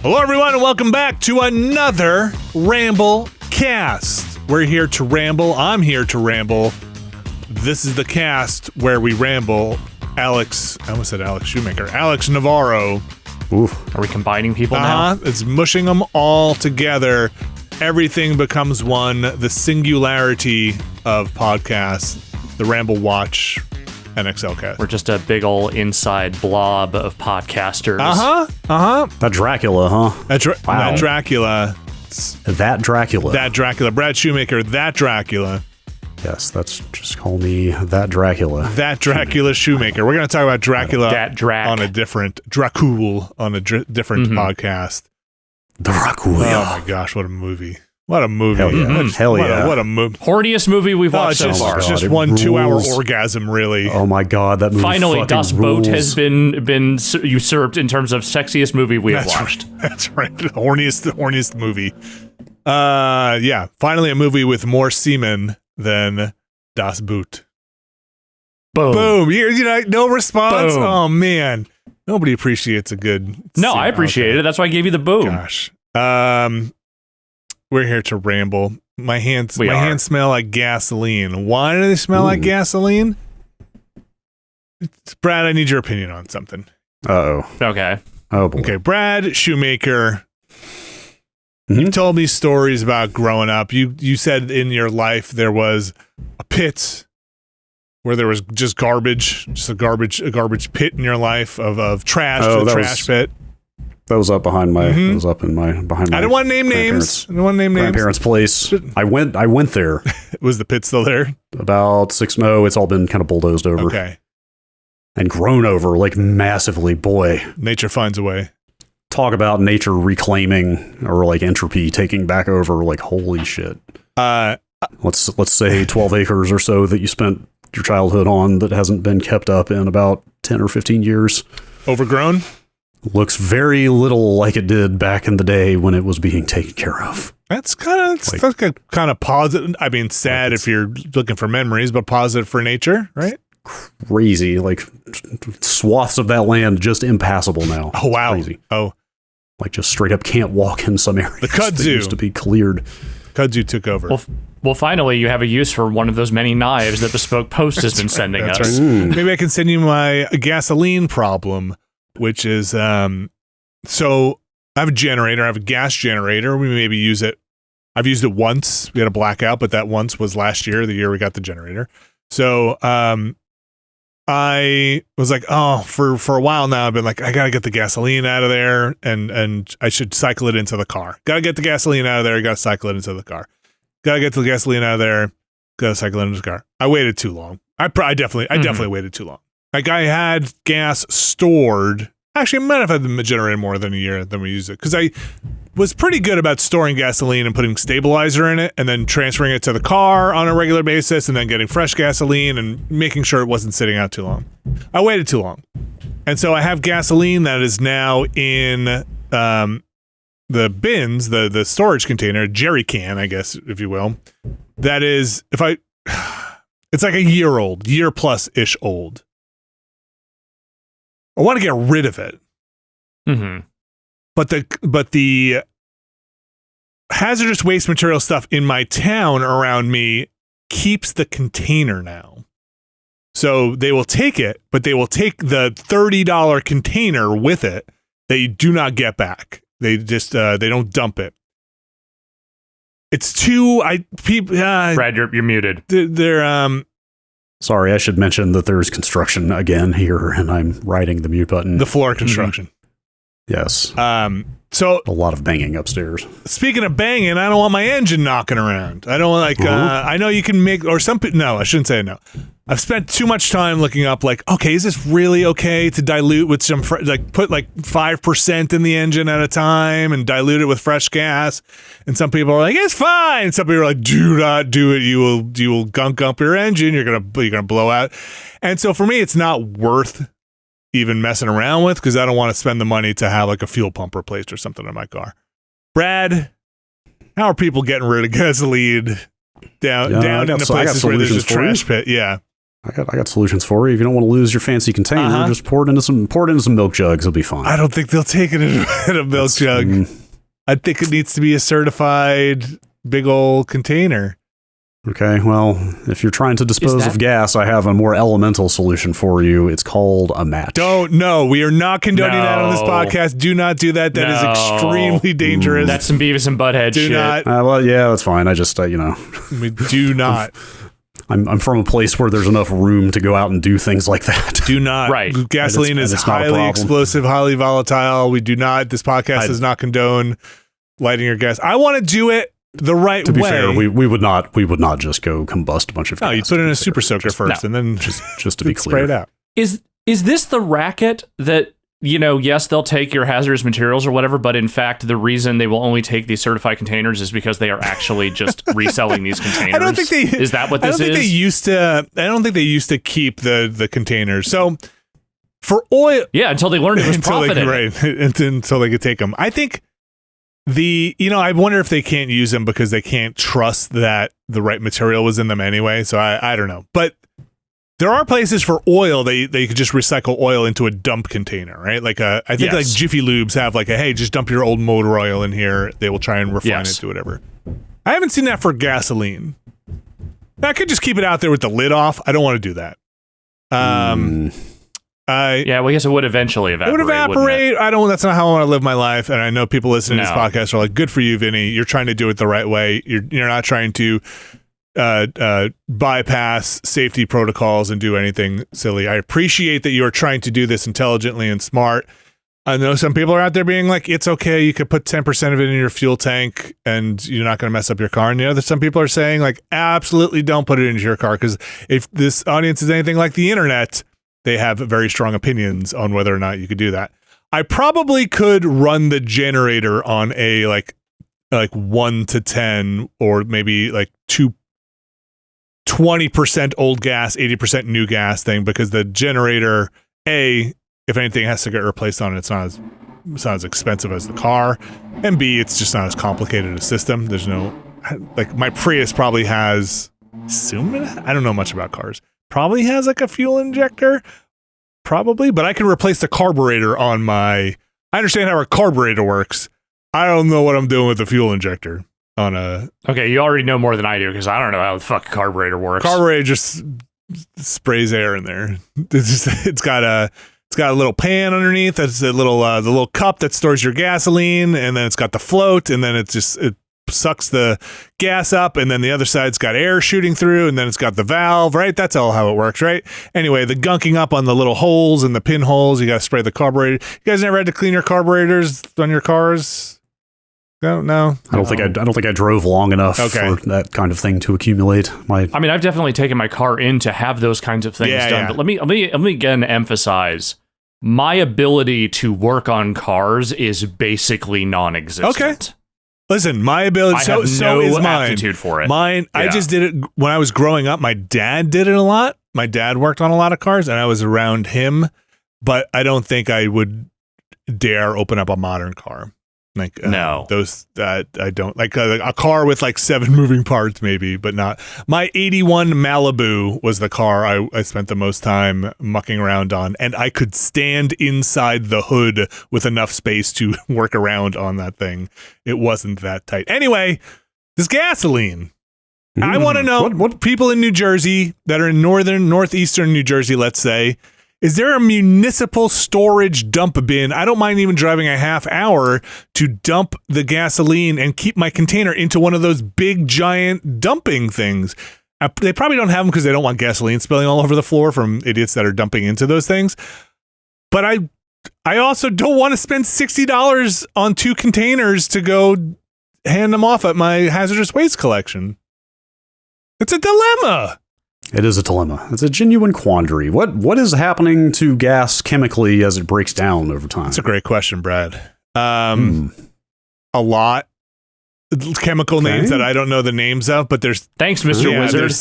Hello, everyone, and welcome back to another Ramblecast. We're here to ramble. I'm here to ramble. This is the cast where we ramble. I almost said Alex Shoemaker. Alex Navarro. Ooh, are we combining people now? It's mushing them all together. Everything becomes one. The singularity of podcasts. The Ramble Watch. NXLcast. We're just a big ol' inside blob of podcasters. That Dracula, huh? That Dracula. That Dracula. That Dracula. Brad Shoemaker, that Dracula. Yes, that's just call me that Dracula. That Dracula Shoemaker. We're going to talk about Dracula on a different different podcast. Dracula. Oh my gosh, what a movie. What a movie. Hell yeah. Hell yeah. What a movie. Horniest movie we've watched so far. It's just one 2-hour orgasm, really. Oh my god, that movie Finally, Das Boot rules. has been usurped in terms of sexiest movie we have watched. That's right. The horniest movie. Yeah. Finally a movie with more semen than Das Boot. Boom. You know, no response? Boom. Oh, man. Nobody appreciates a good... No, I appreciate it. That's why I gave you the boom. Gosh. We're here to ramble. My hands smell like gasoline. Why do they smell like gasoline? Brad, I need your opinion on something. Uh-oh. Okay. Oh, boy. Okay, Brad Shoemaker. Mm-hmm. You told me stories about growing up. You said in your life there was a pit where there was just garbage, just a garbage pit in your life of trash, trash pit. That was up behind my. That was up in my behind my. I don't want to name names. Grandparents' place. I went there. Was the pit still there? About 6 mo. It's all been kind of bulldozed over. Okay. And grown over like massively. Boy, nature finds a way. Talk about nature reclaiming or like entropy taking back over. Like holy shit. Let's say 12 acres or so that you spent your childhood on that hasn't been kept up in about 10 or 15 years. Overgrown. Looks very little like it did back in the day when it was being taken care of. That's kind of positive. I mean, sad if you're looking for memories, but positive for nature, right? Crazy, like swaths of that land just impassable now. Oh wow! Crazy. Oh, like just straight up can't walk in some areas. The kudzu used to be cleared. Kudzu took over. Well, finally, you have a use for one of those many knives that Bespoke Post has been sending us. Right. Maybe I can send you my gasoline problem. Which is, so I have a generator, I have a gas generator. We maybe use it. I've used it once. We had a blackout, but that once was last year, the year we got the generator. So, I was like, for a while now, I've been like, I got to get the gasoline out of there and I should cycle it into the car. Got to get the gasoline out of there. Got to cycle it into the car. Got to get the gasoline out of there. Got to cycle it into the car. I waited too long. I definitely waited too long. Like I had gas stored. Actually, I might have had the generator more than a year than we used it because I was pretty good about storing gasoline and putting stabilizer in it and then transferring it to the car on a regular basis and then getting fresh gasoline and making sure it wasn't sitting out too long. I waited too long. And so I have gasoline that is now in the bins, the storage container, jerry can, I guess, if you will. That is, it's like a year plus-ish old. I want to get rid of it. Mm-hmm. But the hazardous waste material stuff in my town around me keeps the container now. So they will take it, but they will take the $30 container with it that you do not get back. They just they don't dump it. It's too Brad, you're muted. They're Sorry, I should mention that there's construction again here, and I'm riding the mute button. The floor construction. Yes. So a lot of banging upstairs. Speaking of banging, I don't want my engine knocking around. I don't like. I know you can make, or some people. No, I shouldn't say no. I've spent too much time looking up, like, okay, is this really okay to dilute with some, put like 5% in the engine at a time and dilute it with fresh gas? And some people are like, it's fine. Some people are like, do not do it. You will gunk up your engine. You're gonna blow out. And so for me, it's not worth even messing around with because I don't want to spend the money to have like a fuel pump replaced or something in my car. Brad, how are people getting rid of gasoline down in the places where there's a trash pit? Yeah. I got solutions for you. If you don't want to lose your fancy container, just pour it into some milk jugs. It'll be fine. I don't think they'll take it in a milk jug. I think it needs to be a certified big old container. Okay, well, if you're trying to dispose of gas, I have a more elemental solution for you. It's called a match. We are not condoning that on this podcast. Do not do that. That is extremely dangerous. That's some Beavis and Butthead shit. Do not. Well, yeah, that's fine. I just, We do not. I'm from a place where there's enough room to go out and do things like that. Do not. Right. Gasoline is highly explosive, highly volatile. We do not. This podcast does not condone lighting your gas. I want to do it the right way. To be fair, we would not just go combust a bunch of gas. No, you put in a super soaker first, and then just to be clear, spray it out. Is this the racket that, yes, they'll take your hazardous materials or whatever, but in fact, the reason they will only take these certified containers is because they are actually just reselling these containers? I don't think they. Is that what this is? I don't think they used to keep the containers. So for oil, until they learned it was profiting. Until they could take them. I think. I wonder if they can't use them because they can't trust that the right material was in them anyway. So I don't know. But there are places for oil they could just recycle oil into a dump container, right? Like I think like Jiffy Lubes have like hey, just dump your old motor oil in here. They will try and refine it to whatever. I haven't seen that for gasoline. I could just keep it out there with the lid off. I don't want to do that. I guess it would eventually evaporate. It would evaporate. That's not how I want to live my life. And I know people listening to this podcast are like, good for you, Vinny. You're trying to do it the right way. You're not trying to bypass safety protocols and do anything silly. I appreciate that you are trying to do this intelligently and smart. I know some people are out there being like, it's okay. You could put 10% of it in your fuel tank and you're not going to mess up your car. And some people are saying like, absolutely don't put it into your car. Because if this audience is anything like the internet, they have very strong opinions on whether or not you could do that. I probably could run the generator on a like 1 to 10 or maybe like 20% old gas, 80% new gas thing, because the generator, if anything has to get replaced on it, it's not as expensive as the car, and B, it's just not as complicated a system. There's no, like, my Prius probably has, I don't know much about cars. Probably has like a fuel injector, probably, but I can replace the carburetor on I understand how a carburetor works. I don't know what I'm doing with the fuel injector on a. Okay, you already know more than I do because I don't know how the fuck carburetor works. Carburetor just sprays air in there. It's got a little pan underneath. That's the little cup that stores your gasoline, and then it's got the float, and then it sucks the gas up, and then the other side's got air shooting through, and then it's got the valve, right? That's all how it works, right? Anyway, the gunking up on the little holes and the pinholes, you got to spray the carburetor. You guys never had to clean your carburetors on your cars? No. I don't think I drove long enough for that kind of thing to accumulate. I've definitely taken my car in to have those kinds of things done. Yeah. But let me again emphasize, my ability to work on cars is basically non-existent. Okay. Listen, my ability I have no aptitude for it. Mine, I just did it when I was growing up. My dad did it a lot. My dad worked on a lot of cars, and I was around him. But I don't think I would dare open up a modern car. Like no, those I don't like a car with like 7 moving parts, maybe, but not. My '81 Malibu was the car I spent the most time mucking around on, and I could stand inside the hood with enough space to work around on that thing. It wasn't that tight. Anyway, this gasoline. I want to know what people in New Jersey that are in northeastern New Jersey, let's say. Is there a municipal storage dump bin? I don't mind even driving a half hour to dump the gasoline and keep my container into one of those big, giant dumping things. They probably don't have them because they don't want gasoline spilling all over the floor from idiots that are dumping into those things. But I also don't want to spend $60 on 2 containers to go hand them off at my hazardous waste collection. It's a dilemma. It is a dilemma. It's a genuine quandary. What is happening to gas chemically as it breaks down over time? That's a great question, Brad. A lot. Chemical names that I don't know the names of, but there's... Thanks, Mr. Wizard.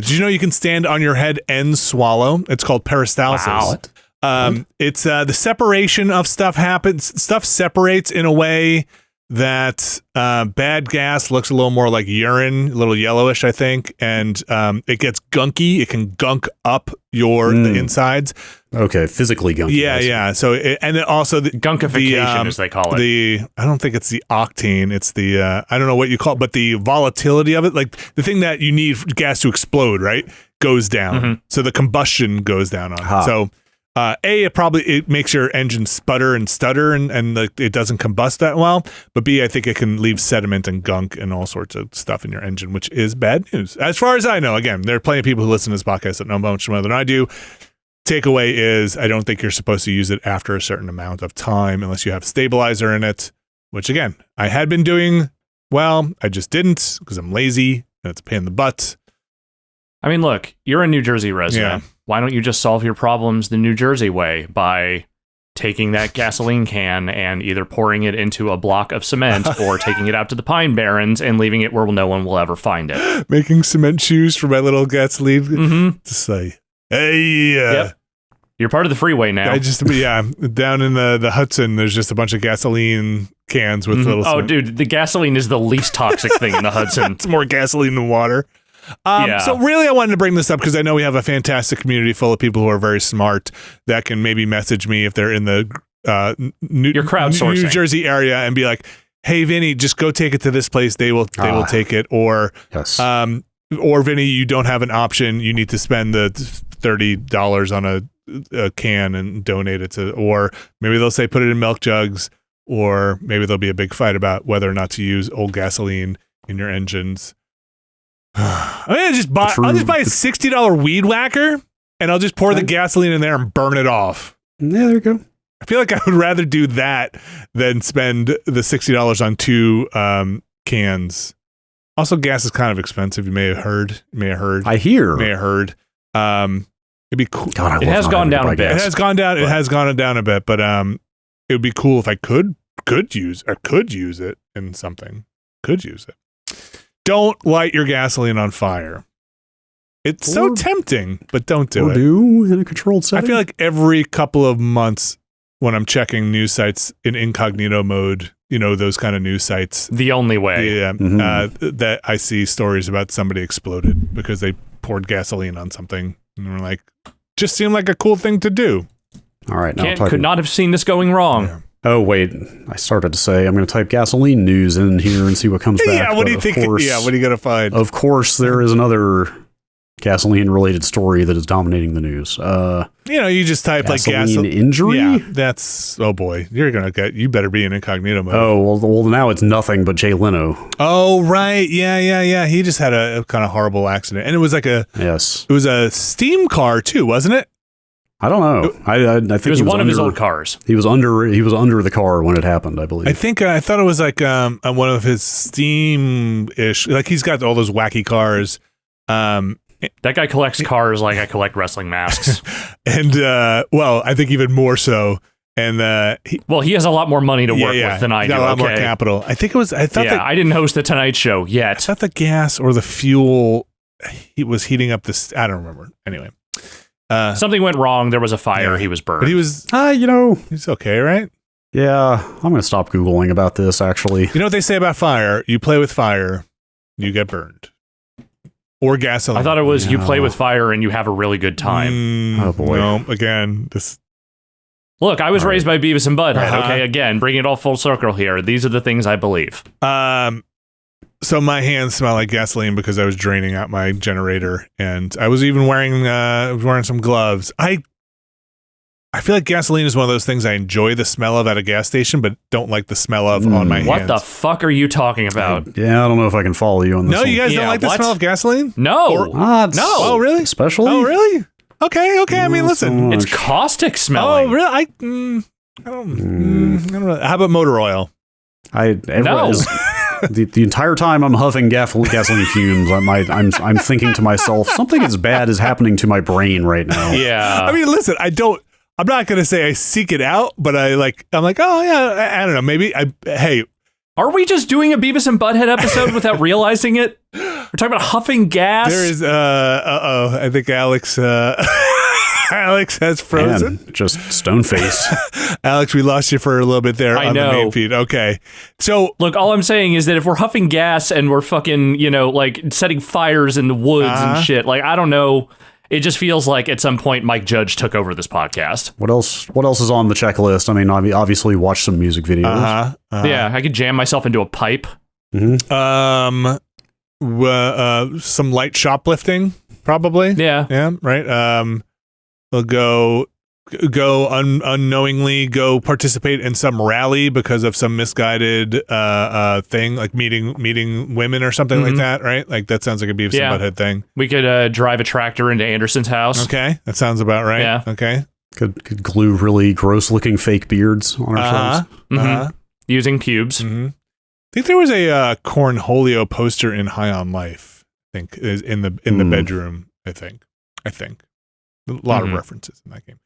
Did you know you can stand on your head and swallow? It's called peristalsis. Wow. It's the separation of stuff happens. Stuff separates in a way that bad gas looks a little more like urine, a little yellowish, I think, and it gets gunky. It can gunk up the insides. Okay, physically gunky. Yeah. So and then also the Gunkification, as they call it. I don't think it's the octane. It's the I don't know what you call it, but the volatility of it, like the thing that you need gas to explode, right, goes down. So the combustion goes down on it. So. It makes your engine sputter and stutter and it doesn't combust that well. But B, I think it can leave sediment and gunk and all sorts of stuff in your engine, which is bad news. As far as I know, again, there are plenty of people who listen to this podcast that know much more than I do. Takeaway is I don't think you're supposed to use it after a certain amount of time unless you have stabilizer in it, which again, I had been doing well. I just didn't because I'm lazy and it's a pain in the butt. I mean, look, you're a New Jersey resident. Yeah. Why don't you just solve your problems the New Jersey way by taking that gasoline can and either pouring it into a block of cement or taking it out to the Pine Barrens and leaving it where no one will ever find it? Making cement shoes for my little gasoline. To say, hey, yep. You're part of the freeway now. Down in the Hudson, there's just a bunch of gasoline cans with little cement. Dude, the gasoline is the least toxic thing in the Hudson. It's more gasoline than water. So really, I wanted to bring this up because I know we have a fantastic community full of people who are very smart that can maybe message me if they're in the New Jersey area and be like, "Hey, Vinny, just go take it to this place. They will take it." Or, or Vinny, you don't have an option. You need to spend the $30 on a can and donate it to. Or maybe they'll say put it in milk jugs. Or maybe there'll be a big fight about whether or not to use old gasoline in your engines. I'll just buy a $60 weed whacker and I'll just pour the gasoline in there and burn it off. Yeah, there you go. I feel like I would rather do that than spend the $60 on 2 cans. Also, gas is kind of expensive. You may have heard. I hear. May have heard. It'd be cool. God, it has gone down a bit. It has gone down. It has gone down a bit, but it would be cool if I could use it in something. Could use it. Don't light your gasoline on fire. It's so tempting, but don't do it. Do in a controlled setting. I feel like every couple of months when I'm checking news sites in incognito mode, those kind of news sites. The only way. Yeah, that I see stories about somebody exploded because they poured gasoline on something. And we're like, just seemed like a cool thing to do. All right. Now could not have seen this going wrong. Yeah. Oh, wait. I started to say I'm going to type gasoline news in here and see what comes back. Yeah, what do you think? What are you going to find? Of course, there is another gasoline-related story that is dominating the news. You just type gasoline injury? Yeah, that's, oh boy. You better be in incognito mode. Oh, well, now it's nothing but Jay Leno. Oh, right. Yeah. He just had a kind of horrible accident. And it was like it was a steam car too, wasn't it? I don't know. I think it was one of his old cars. He was under the car when it happened, I believe. I thought it was like one of his steam-ish. Like he's got all those wacky cars. That guy collects cars like I collect wrestling masks. And I think even more so. And he has a lot more money to work with than I do. Got a lot more capital. I think it was. I didn't host the Tonight Show yet. I thought the gas or the fuel he was heating up this. I don't remember. Anyway. Something went wrong. There was a fire. He was burned. But he was, he's okay, right? Yeah, I'm going to stop Googling about this, actually. You know what they say about fire? You play with fire, you get burned. Or gasoline. I thought it was you play with fire and you have a really good time. Oh, boy. No, again, this... Look, I was raised by Beavis and Butthead, okay? Again, bring it all full circle here. These are the things I believe. So my hands smell like gasoline because I was draining out my generator, and I was even wearing some gloves. I feel like gasoline is one of those things I enjoy the smell of at a gas station, but don't like the smell of on my hands. What the fuck are you talking about? I don't know if I can follow you on this. No, you guys don't like the smell of gasoline? No. No. Oh, really? Especially? Oh, really? Okay. I mean, listen. It's caustic smelling. Oh, really? I don't know. How about motor oil? No. The entire time I'm huffing gasoline fumes, I'm thinking to myself, something as bad is happening to my brain right now. Yeah. I mean, listen, I'm not going to say I seek it out, but I'm like, oh yeah, I don't know. Maybe hey. Are we just doing a Beavis and Butthead episode without realizing it? We're talking about huffing gas. There is, I think Alex, Alex has frozen. Man, just stone-faced. Alex, we lost you for a little bit there on the main feed. Okay. So look, all I'm saying is that if we're huffing gas and we're fucking, like setting fires in the woods and shit, like, I don't know. It just feels like at some point Mike Judge took over this podcast. What else is on the checklist? I mean, obviously watch some music videos. Yeah, I could jam myself into a pipe. Mm-hmm. Some light shoplifting, probably. Yeah, right. We'll go unknowingly go participate in some rally because of some misguided thing, like meeting women or something like that, right? Like that sounds like a Beavis and Butthead thing. We could drive a tractor into Anderson's house. Okay, that sounds about right. Yeah. Okay. Could glue really gross looking fake beards on ourselves. Using cubes. Mm-hmm. I think there was a Cornholio poster in High on Life. I think is in the bedroom. I think a lot of references in that game.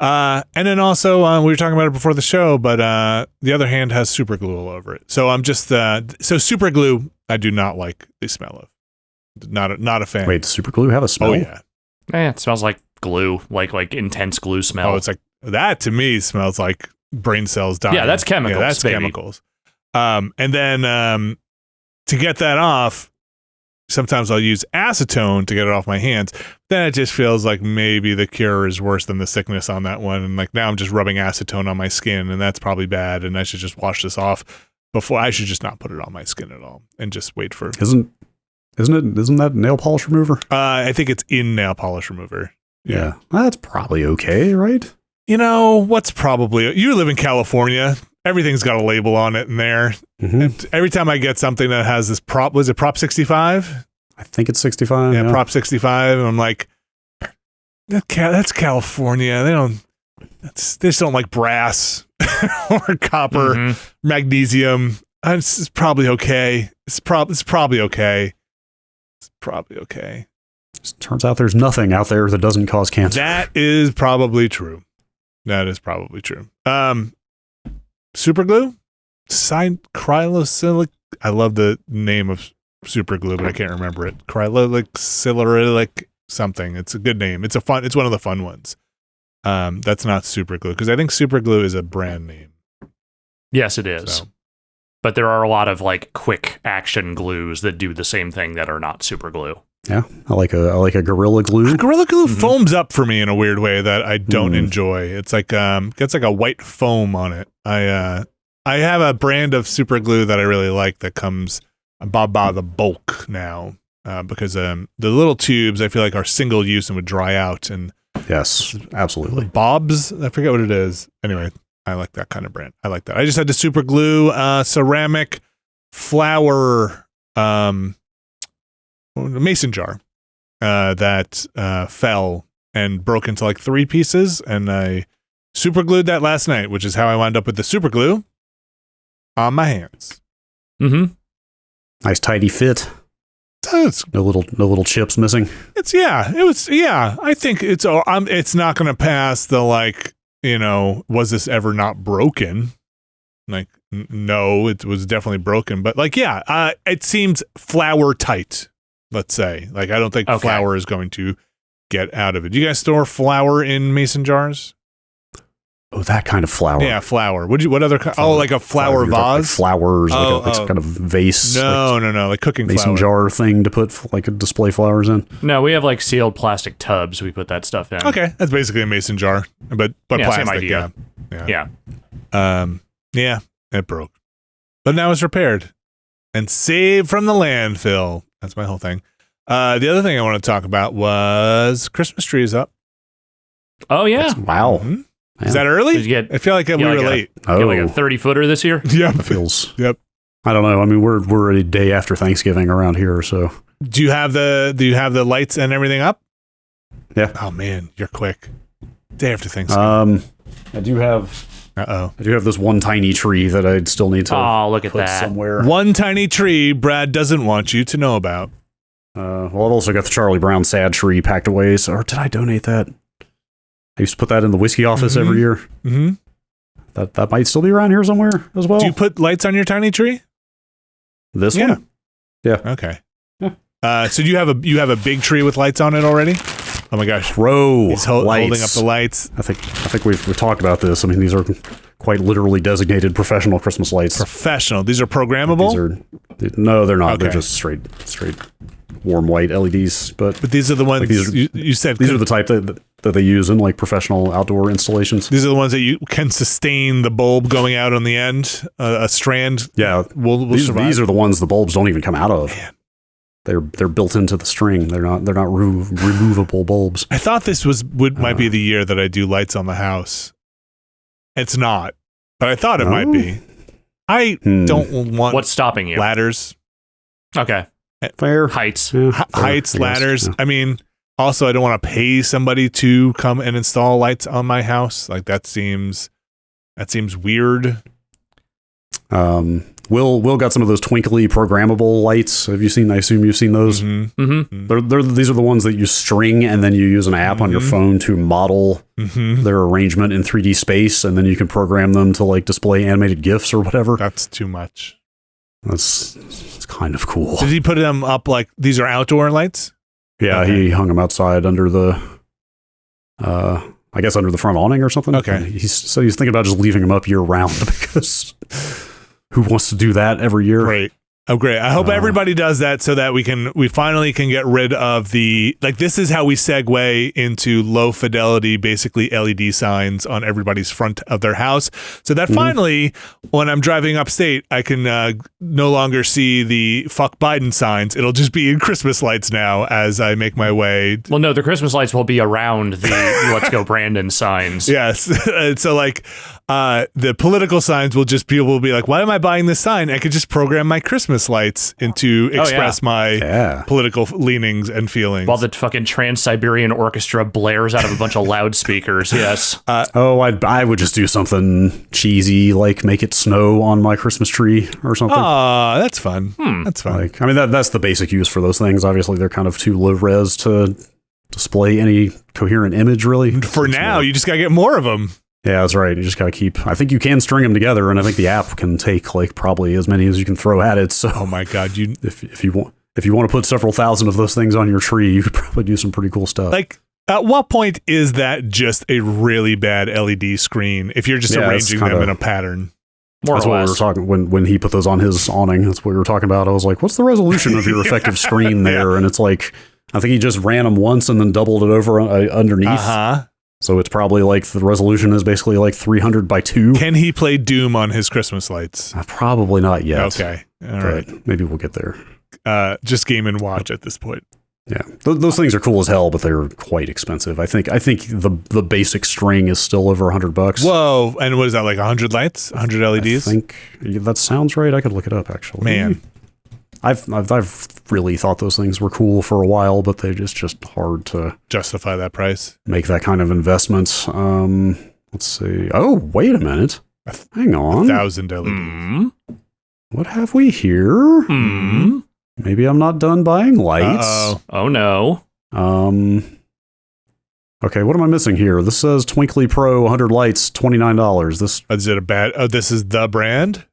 And then also we were talking about it before the show, but the other hand has super glue all over it. So I'm just so super glue. I do not like the smell of. Not a fan. Wait, does super glue have a smell? Oh yeah. Yeah, it smells like glue, like intense glue smell. Oh, it's like that to me smells like brain cells dying. Yeah, that's chemicals. Yeah, that's baby. chemicals. And then to get that off, sometimes I'll use acetone to get it off my hands. Then it just feels like maybe the cure is worse than the sickness on that one. And like now I'm just rubbing acetone on my skin, and that's probably bad. And I should just wash this off before. I should just not put it on my skin at all and just wait for. Isn't that nail polish remover? I think it's in nail polish remover. Yeah. That's probably okay, right? You know what's probably you live in California. Everything's got a label on it in there. Mm-hmm. And every time I get something that has this was it Prop 65? I think it's 65. Yeah, Prop 65. And I'm like, that's California. They just don't like brass or copper, magnesium. It's probably okay. It's probably okay. It's probably okay. Turns out there's nothing out there that doesn't cause cancer. That is probably true. Super glue? Cryosilic. I love the name of super glue, but I can't remember it. Cryosilic something. It's a good name. It's one of the fun ones. That's not super glue because I think super glue is a brand name. Yes, it is. So. But there are a lot of like quick action glues that do the same thing that are not super glue. Yeah, I like a Gorilla Glue. Gorilla Glue foams up for me in a weird way that I don't enjoy. It's like gets like a white foam on it. I have a brand of super glue that I really like that comes by the bulk now because the little tubes I feel like are single use and would dry out. And yes, absolutely. Bob's, I forget what it is. Anyway, I like that kind of brand. I like that. I just had the super glue ceramic flour mason jar that fell and broke into like 3 pieces, and I super glued that last night, which is how I wound up with the super glue on my hands. Nice tidy fit. It's, no little chips missing. I think it's not going to pass the was this ever not broken? Like no, it was definitely broken, but it seems flour tight. Let's say, I don't think flour is going to get out of it. Do you guys store flour in mason jars? Oh, that kind of flour. Yeah, flour. What other kind? Oh, like a flour vase? Like flowers, like some kind of vase. No, like cooking mason flour. jar thing to put like display flowers in. No, we have like sealed plastic tubs. We put that stuff in. Okay, that's basically a mason jar, but plastic. Same idea. Yeah, it broke, but now it's repaired and saved from the landfill. That's my whole thing. The other thing I want to talk about was Christmas tree is up. Oh yeah! Wow. Mm-hmm. Is that early? I feel like we were late. Like a 30-footer this year? Yeah. Feels. Yep. I don't know. I mean, we're a day after Thanksgiving around here, so. Do you have the lights and everything up? Yeah. Oh man, you're quick. Day after Thanksgiving. I do have. I do have this one tiny tree that I'd still need to. Oh, look at put that! Somewhere. One tiny tree Brad doesn't want you to know about. Well, I've also got the Charlie Brown sad tree packed away. So, or did I donate that? I used to put that in the whiskey office every year. Mm-hmm. That might still be around here somewhere as well. Do you put lights on your tiny tree? This one? Yeah. Okay. Yeah. So do you have a big tree with lights on it already? Oh my gosh. Pro He's lights. holding up the lights. I think we've talked about this. I mean, these are quite literally designated professional Christmas lights. Professional. These are programmable? No, they're not. Okay. They're just straight warm white LEDs. But these are the ones you said. These are the type that they use in like professional outdoor installations. These are the ones that you can sustain the bulb going out on the end. A strand. Yeah. These are the ones the bulbs don't even come out of. Man. They're built into the string. They're not removable bulbs. I thought this might be the year that I do lights on the house. It's not, but I thought it might be. I don't want. What's stopping you? Ladders. Okay. Fair. Heights. Yeah, heights, ladders. Yeah. I mean, also, I don't want to pay somebody to come and install lights on my house. Like that seems weird. Will got some of those twinkly programmable lights. Have you seen? I assume you've seen those. Mm-hmm. Mm-hmm. These are the ones that you string and then you use an app on your phone to model their arrangement in 3D space, and then you can program them to like display animated GIFs or whatever. That's too much. It's kind of cool. Did he put them up like these are outdoor lights? Yeah, okay. He hung them outside under the, I guess under the front awning or something. Okay. He's thinking about just leaving them up year round because who wants to do that every year? Great. Oh, great. I hope everybody does that so that we finally can get rid of this is how we segue into low fidelity, basically LED signs on everybody's front of their house. So that finally, when I'm driving upstate, I can no longer see the fuck Biden signs. It'll just be in Christmas lights now as I make my way. Well, no, the Christmas lights will be around the Let's Go Brandon signs. Yes. And so the political signs people will be like, why am I buying this sign? I could just program my Christmas lights to express my political leanings and feelings. While the fucking Trans-Siberian Orchestra blares out of a bunch of loudspeakers, yes. I would just do something cheesy, like make it snow on my Christmas tree or something. Oh, that's fun. That's fun. That's the basic use for those things. Obviously, they're kind of too low res to display any coherent image, really. For now, you just gotta get more of them. Yeah, that's right. You just gotta keep. I think you can string them together, and I think the app can take like probably as many as you can throw at it. So, oh my god, if you want to put several thousand of those things on your tree, you could probably do some pretty cool stuff. Like, at what point is that just a really bad LED screen? If you're just arranging them in a pattern, that's what we were talking when he put those on his awning. That's what we were talking about. I was like, "What's the resolution of your effective screen there?" Yeah. And it's like, I think he just ran them once and then doubled it over underneath. So it's probably like the resolution is basically like 300 by 2. Can he play Doom on his Christmas lights? Probably not yet. Okay. All right. Maybe we'll get there. Just Game & Watch at this point. Yeah. Those things are cool as hell, but they're quite expensive. I think the basic string is still over $100. Whoa. And what is that, like 100 lights? 100 LEDs? I think that sounds right. I could look it up, actually. Man. I've really thought those things were cool for a while, but they're just hard to justify that price. Make that kind of investment. Let's see. Oh, wait a minute. Hang on. 1,000 LEDs. What have we here? Maybe I'm not done buying lights. Oh no. Okay, what am I missing here? This says Twinkly Pro 100 lights, $29. Is it a bad? Oh, this is the brand?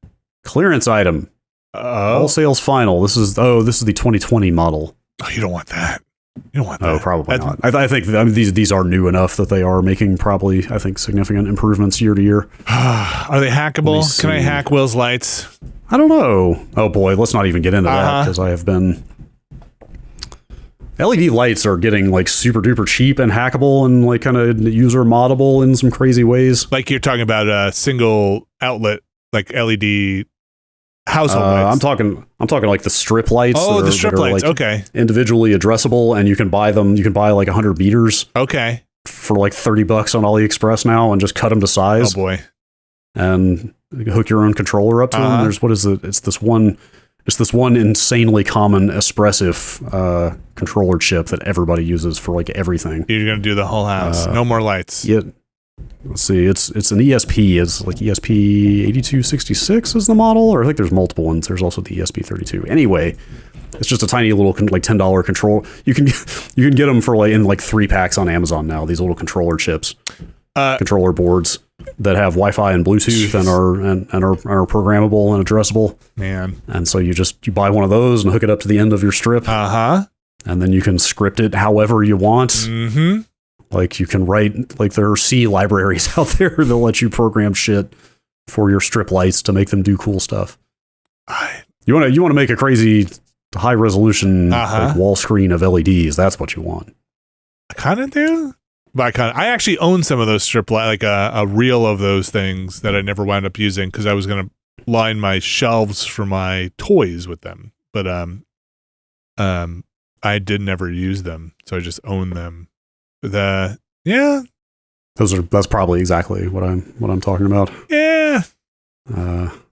Clearance item. All sales final. This is the 2020 model. Oh, you don't want that. You don't want that. Oh, probably not. I think these are new enough that they are making probably, I think, significant improvements year to year. Are they hackable? Can I hack Will's lights? I don't know. Oh boy, let's not even get into that because I have been. LED lights are getting like super duper cheap and hackable and like kind of user moddable in some crazy ways. Like you're talking about a single outlet, like LED. Household lights. I'm talking like the strip lights. Oh, the strip lights. Like okay. Individually addressable, and you can buy them. You can buy like 100 meters. Okay. For like $30 on AliExpress now, and just cut them to size. Oh boy. And hook your own controller up to them. There's what is it? It's this one insanely common espressive controller chip that everybody uses for like everything. You're gonna do the whole house. No more lights. Yeah. Let's see, it's an ESP. It's like ESP8266 is the model, or I think there's multiple ones. There's also the ESP32. Anyway, it's just a tiny little like $10 control. You can get them for like in like 3 packs on Amazon now. These little controller chips, controller boards that have Wi-Fi and Bluetooth and are programmable and addressable. Man, and so you buy one of those and hook it up to the end of your strip. and then you can script it however you want. Mm-hmm. Like you can write, like there are C libraries out there that let you program shit for your strip lights to make them do cool stuff. You want to make a crazy high resolution like wall screen of LEDs. That's what you want. I kind of do. But I actually own some of those strip light, like a reel of those things that I never wound up using because I was going to line my shelves for my toys with them. But I did never use them, so I just own them. That's probably exactly what I'm talking about. Yeah.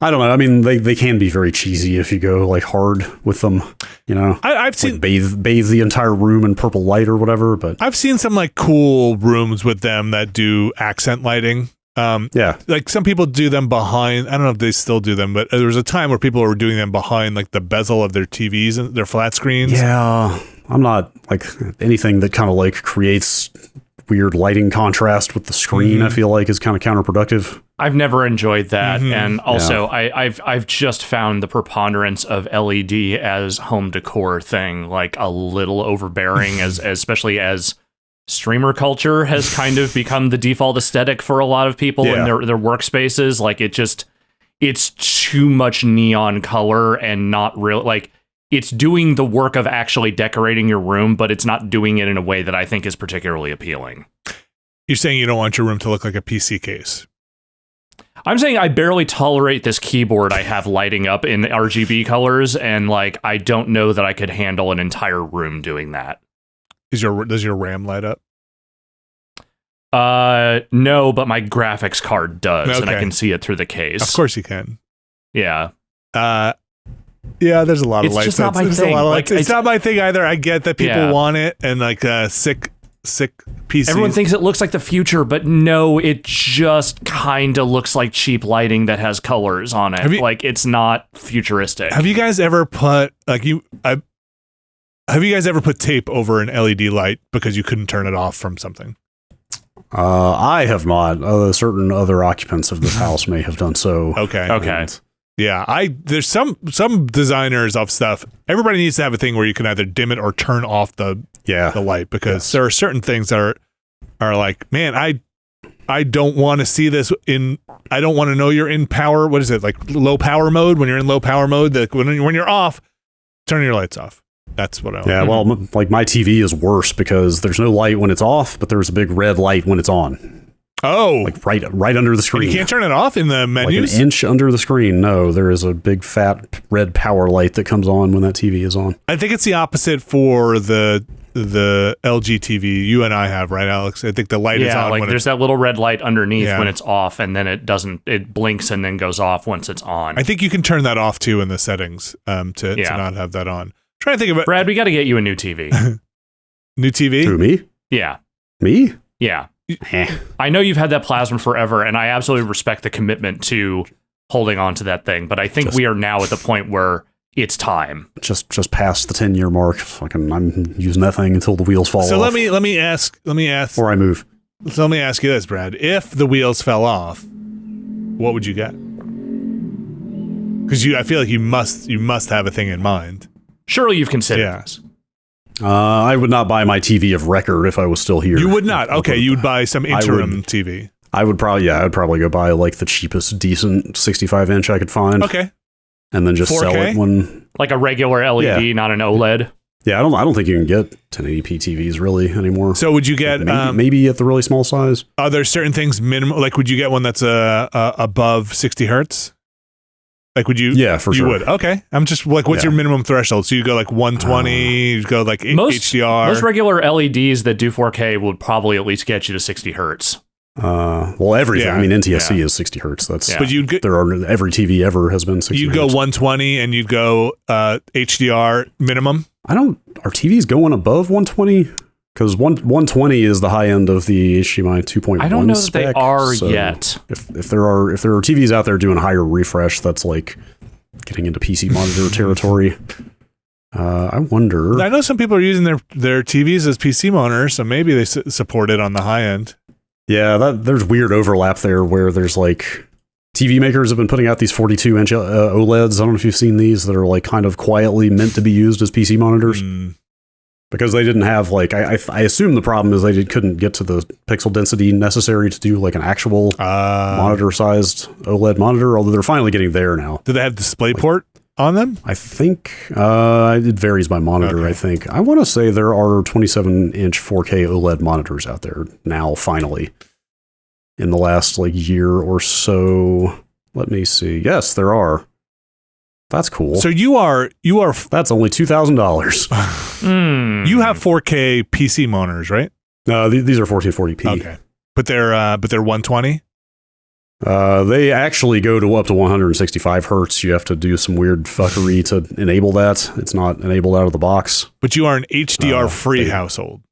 I don't know. I mean, they can be very cheesy if you go like hard with them. You know, I've seen like bathe the entire room in purple light or whatever. But I've seen some like cool rooms with them that do accent lighting. Like some people do them behind. I don't know if they still do them, but there was a time where people were doing them behind like the bezel of their TVs and their flat screens. Yeah, I'm not like anything that kind of like creates weird lighting contrast with the screen. I feel like is kind of counterproductive. I've never enjoyed that, and also I've just found the preponderance of LED as home decor thing like a little overbearing, especially as streamer culture has kind of become the default aesthetic for a lot of people in their workspaces. Like it's too much neon color and not real. Like it's doing the work of actually decorating your room, but it's not doing it in a way that I think is particularly appealing. You're saying you don't want your room to look like a PC case. I'm saying I barely tolerate this keyboard I have lighting up in RGB colors, and like I don't know that I could handle an entire room doing that. Does your RAM light up? No, but my graphics card does, and I can see it through the case. Of course you can. Yeah. Yeah, there's a lot of lights. It's just not my thing. It's not my thing either. I get that people want it, and like sick PCs. Everyone thinks it looks like the future, but no, it just kind of looks like cheap lighting that has colors on it. Like it's not futuristic. Have you guys ever put have you guys ever put tape over an LED light because you couldn't turn it off from something? I have not. Certain other occupants of this house may have done so. Okay. Yeah, there's some designers of stuff. Everybody needs to have a thing where you can either dim it or turn off the light, because there are certain things that are like, man, I don't want to see this I don't want to know you're in power. What is it, like low power mode? When you're in low power mode, when you're off, turn your lights off. That's what I want. Yeah, well, like my TV is worse because there's no light when it's off, but there's a big red light when it's on. Oh, like right under the screen. And you can't turn it off in the menus? Like an inch under the screen. No, there is a big fat red power light that comes on when that TV is on. I think it's the opposite for the LG TV you and I have, right, Alex? I think the light is on. Like there's that little red light underneath when it's off, and then it blinks and then goes off once it's on. I think you can turn that off too in the settings to not have that on. I'm trying to think of it. Brad, we got to get you a new TV. New TV? Who, me? Yeah. Me? Yeah. I know you've had that plasma forever, and I absolutely respect the commitment to holding on to that thing, but I think we are now at the point where it's time. Just past the 10-year mark. Fucking, I'm using that thing until the wheels fall off. So let me ask before I move. So let me ask you this, Brad. If the wheels fell off, what would you get? Because I feel like you must have a thing in mind. Surely you've considered this. I would not buy my TV of record if I was still here. You would not? Okay, you would buy some interim TV. I would probably go buy like the cheapest decent 65-inch I could find. Okay. And then just 4K? sell it when... Like a regular LED, not an OLED? Yeah, I don't think you can get 1080p TVs really anymore. So would you get... Maybe at the really small size. Are there certain things minimum... Like, would you get one that's above 60 hertz? Like, would you? Yeah, for sure. You would. Okay. I'm just like, what's your minimum threshold? So you go like 120, you go like HDR. Most regular LEDs that do 4K would probably at least get you to 60 hertz. Well, everything. Yeah. I mean, NTSC is 60 hertz. That's. But you'd get, every TV ever has been 60. You'd go 120 and you'd go HDR minimum. Are TVs going above 120? Because 120 is the high end of the HDMI 2.1 I don't know spec, that they are so yet. If there are TVs out there doing higher refresh, that's like getting into PC monitor territory. I wonder. I know some people are using their TVs as PC monitors, so maybe they support it on the high end. Yeah, there's weird overlap there where there's like TV makers have been putting out these 42-inch OLEDs. I don't know if you've seen these that are like kind of quietly meant to be used as PC monitors. Because they didn't have like I assume the problem is they couldn't get to the pixel density necessary to do like an actual monitor sized OLED monitor, although they're finally getting there now. Do they have DisplayPort on them? I think it varies by monitor. I think I want to say there are 27-inch 4K OLED monitors out there now. Finally, in the last like year or so. Let me see. Yes, there are. That's cool. So you are. That's only $2,000. You have 4K PC monitors, right? No, these are 1440p. Okay, but they're 120. They actually go to up to 165 hertz. You have to do some weird fuckery to enable that. It's not enabled out of the box. But you are an HDR-free household.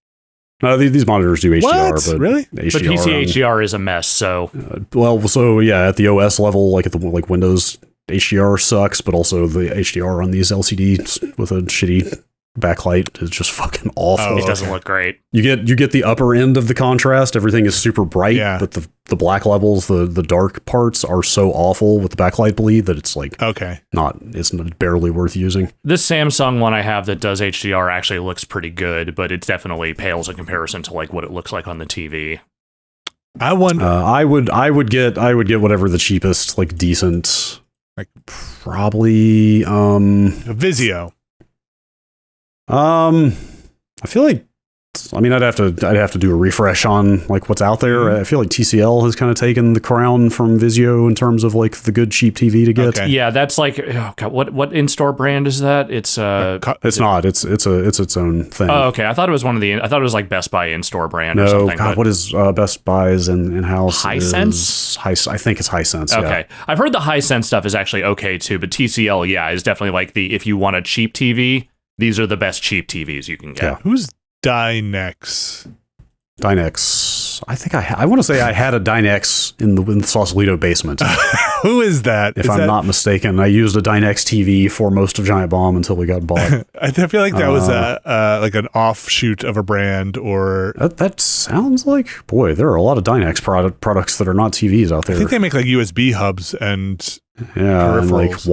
No, these monitors do HDR, what? but really? HDR but PC HDR is a mess. So at the OS level, like at the Windows, HDR sucks, but also the HDR on these LCDs with a shitty backlight is just fucking awful. It doesn't look great. You get the upper end of the contrast. Everything is super bright, but the black levels, the dark parts are so awful with the backlight bleed that it's like it's barely worth using. This Samsung one I have that does HDR actually looks pretty good, but it definitely pales in comparison to like what it looks like on the TV. I wonder. I would get whatever the cheapest like decent. Like probably a Vizio. I feel like I'd have to do a refresh on like what's out there. I feel like TCL has kind of taken the crown from Vizio in terms of like the good cheap TV to get. Okay. Yeah, that's like what in-store brand is that? It's not. It's its own thing. Oh, okay. I thought it was it was like Best Buy in-store brand or something. God, what is Best Buy's in-house? Hisense? I think it's Hisense. Okay. Yeah. I've heard the Hisense stuff is actually okay too, but TCL, is definitely like if you want a cheap TV, these are the best cheap TVs you can get. Yeah. Who's Dynex? I think I want to say I had a Dynex in the Sausalito basement. Who is that? If I'm not mistaken, I used a Dynex TV for most of Giant Bomb until we got bought. I feel like that was like an offshoot of a brand, or that sounds like. Boy, there are a lot of Dynex products that are not TVs out there. I think they make like USB hubs and peripherals. And like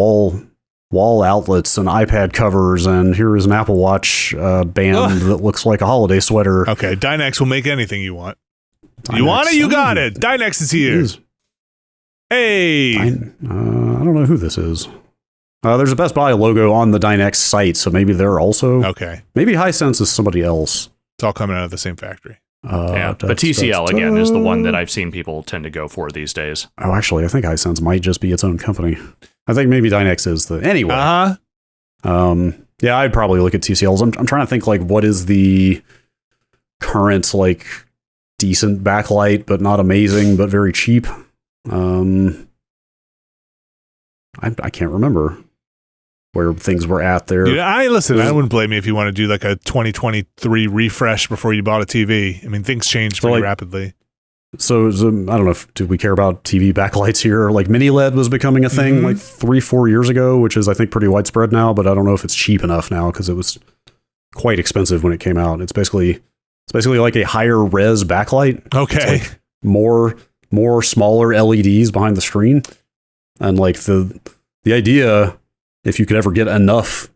wall outlets and iPad covers, and here is an Apple Watch band that looks like a holiday sweater. Okay, Dynex will make anything you want. Dynex, you want it? You got it. Dynex is here. Hey! I don't know who this is. There's a Best Buy logo on the Dynex site, so maybe they're also... Okay. Maybe Hisense is somebody else. It's all coming out of the same factory. But TCL, again, is the one that I've seen people tend to go for these days. Oh, actually, I think Hisense might just be its own company. I think maybe Dynex is the... Anyway. Yeah, I'd probably look at TCLs. I'm trying to think, like, what is the current, like, decent backlight, but not amazing, but very cheap? I can't remember where things were at there. Dude, I wouldn't blame you if you want to do, like, a 2023 refresh before you bought a TV. I mean, things change pretty rapidly. So, I don't know, do we care about TV backlights here? Like, mini LED was becoming a thing like 3-4 years ago, which is, I think, pretty widespread now, but I don't know if it's cheap enough now because it was quite expensive when it came out. It's basically like a higher res backlight. Okay. It's like more smaller LEDs behind the screen. And like the idea, if you could ever get enough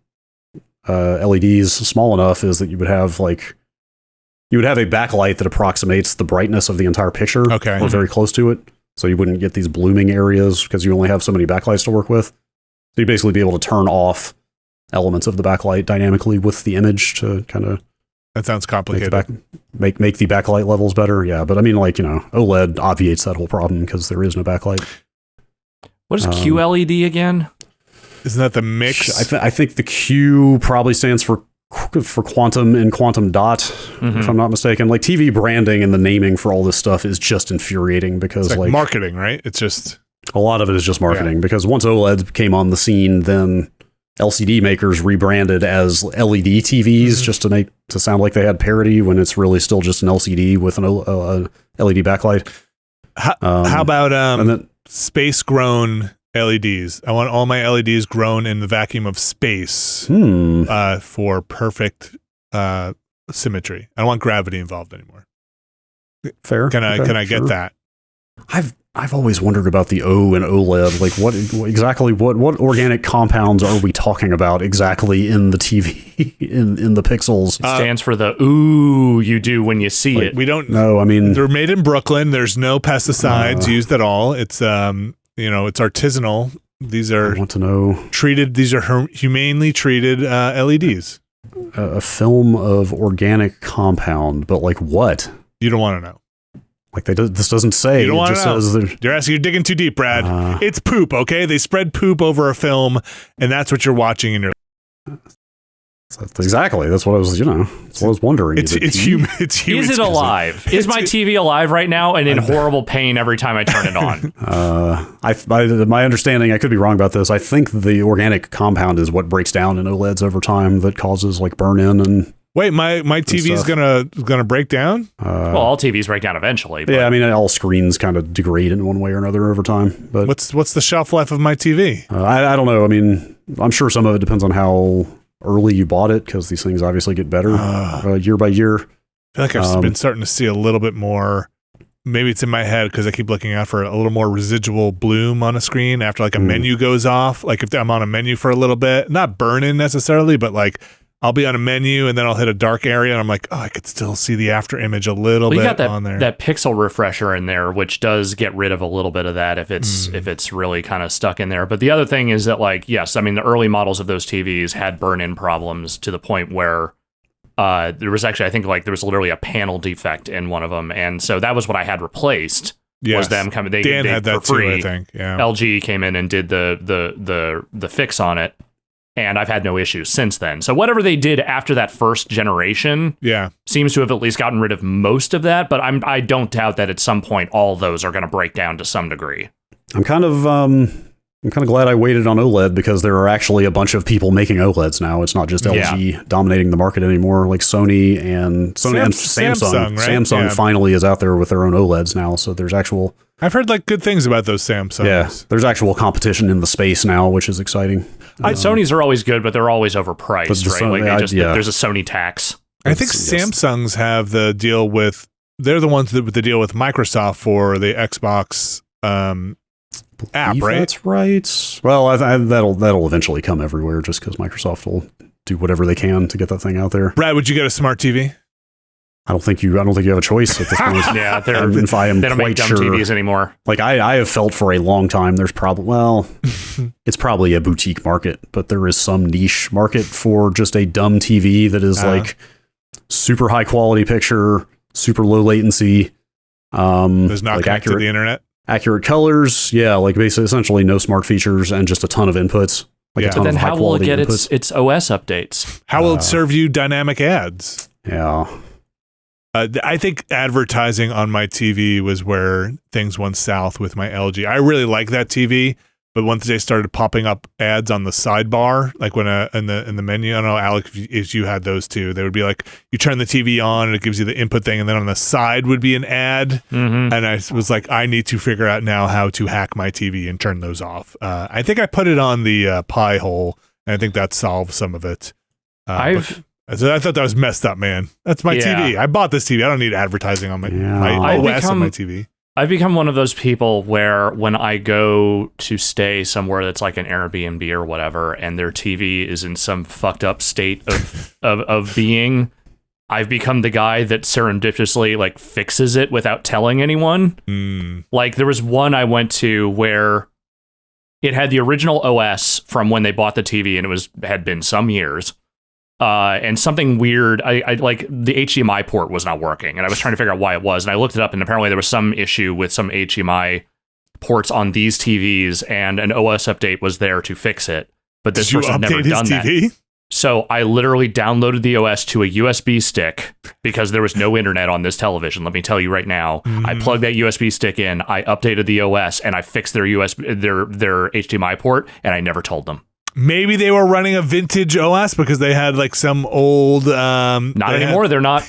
LEDs small enough, is that you would have a backlight that approximates the brightness of the entire picture, or very close to it. So you wouldn't get these blooming areas because you only have so many backlights to work with. So you'd basically be able to turn off elements of the backlight dynamically with the image to kind of... That sounds complicated. Make the backlight levels better. Yeah, but I mean, like, OLED obviates that whole problem because there is no backlight. What is QLED again? Isn't that the mix? I think the Q probably stands for quantum and quantum dot, if I'm not mistaken. Like, TV branding and the naming for all this stuff is just infuriating because it's like marketing, right? It's just a lot of it is just marketing because once OLED came on the scene, then LCD makers rebranded as LED TVs just to sound like they had parity when it's really still just an LCD with an LED backlight. How about space grown LEDs? I want all my LEDs grown in the vacuum of space for perfect symmetry. I don't want gravity involved anymore. Fair. Can I get that? I I've always wondered about the O and OLED. Like, what organic compounds are we talking about exactly in the TV, in the pixels? It stands for the ooh you do when you see it. We don't know. I mean, they're made in Brooklyn. There's no pesticides used at all. It's it's artisanal. These are I want to know treated. These are humanely treated LEDs. A film of organic compound, but like what? You don't want to know. Like this doesn't say. You don't want to know. Says you're digging too deep, Brad. It's poop. Okay, they spread poop over a film, and that's what you're watching in your. Exactly. That's what I was. That's what I was wondering. It's human. It's human. Is it alive? Is my TV alive right now and in horrible pain every time I turn it on? My understanding, I could be wrong about this. I think the organic compound is what breaks down in OLEDs over time that causes like burn in and. Wait, my TV's gonna break down? Well, all TVs break down eventually. But. Yeah, I mean, all screens kind of degrade in one way or another over time. But what's the shelf life of my TV? I don't know. I mean, I'm sure some of it depends on how early you bought it, because these things obviously get better year by year. I feel like I've been starting to see a little bit more. Maybe it's in my head because I keep looking out for a little more residual bloom on a screen after like a menu goes off. Like if I'm on a menu for a little bit, not burning necessarily, but like I'll be on a menu and then I'll hit a dark area and I'm like, oh, I could still see the after image a little bit you got that, on there. That pixel refresher in there, which does get rid of a little bit of that if it's really kind of stuck in there. But the other thing is that, like, yes, I mean, the early models of those TVs had burn-in problems to the point where there was actually, I think, like, there was literally a panel defect in one of them. And so that was what I had replaced. Yes. Was them coming? They had that for free. Too, I think. Yeah. LG came in and did the fix on it. And I've had no issues since then. So whatever they did after that first generation seems to have at least gotten rid of most of that. But I don't doubt that at some point all those are going to break down to some degree. I'm kind of glad I waited on OLED, because there are actually a bunch of people making OLEDs now. It's not just LG dominating the market anymore. Like Sony and Samsung. Right? Samsung finally is out there with their own OLEDs now. So there's actual. I've heard like good things about those Samsungs. Yeah, there's actual competition in the space now, which is exciting. Sony's are always good, but they're always overpriced, right? Like there's a Sony tax. I think Samsungs have the deal with. They're the ones that with the deal with Microsoft for the Xbox app, right? That's right. Well, that'll eventually come everywhere, just because Microsoft will do whatever they can to get that thing out there. Brad, would you get a smart TV? I don't think you have a choice at this point. Yeah, they don't make dumb TVs anymore. Like I have felt for a long time, there's it's probably a boutique market, but there is some niche market for just a dumb TV that is like super high quality picture, super low latency. Does not connect to the internet. Accurate colors, like basically essentially no smart features and just a ton of inputs. Like a ton but then of how will it get inputs. its OS updates? How will it serve you dynamic ads? Yeah. I think advertising on my TV was where things went south with my LG. I really like that TV, but once they started popping up ads on the sidebar, like when in the menu, I don't know, Alec, if you had those too, they would be like, you turn the TV on and it gives you the input thing, and then on the side would be an ad. Mm-hmm. And I was like, I need to figure out now how to hack my TV and turn those off. I think I put it on the Pi hole, and I think that solved some of it. So I thought that was messed up, man. That's my TV. I bought this TV. I don't need advertising on my OS on my TV. I've become one of those people where when I go to stay somewhere that's like an Airbnb or whatever, and their TV is in some fucked up state of being, I've become the guy that serendipitously like fixes it without telling anyone. Like there was one I went to where it had the original OS from when they bought the TV, and it had been some years. And something weird, I like the HDMI port was not working, and I was trying to figure out why it was, and I looked it up, and apparently there was some issue with some HDMI ports on these TVs, and an OS update was there to fix it, but this person had never done that. So I literally downloaded the OS to a USB stick because there was no internet on this television. Let me tell you right now, I plugged that USB stick in, I updated the OS, and I fixed their HDMI port, and I never told them. Maybe they were running a vintage OS because they had like some old... not anymore, they're not.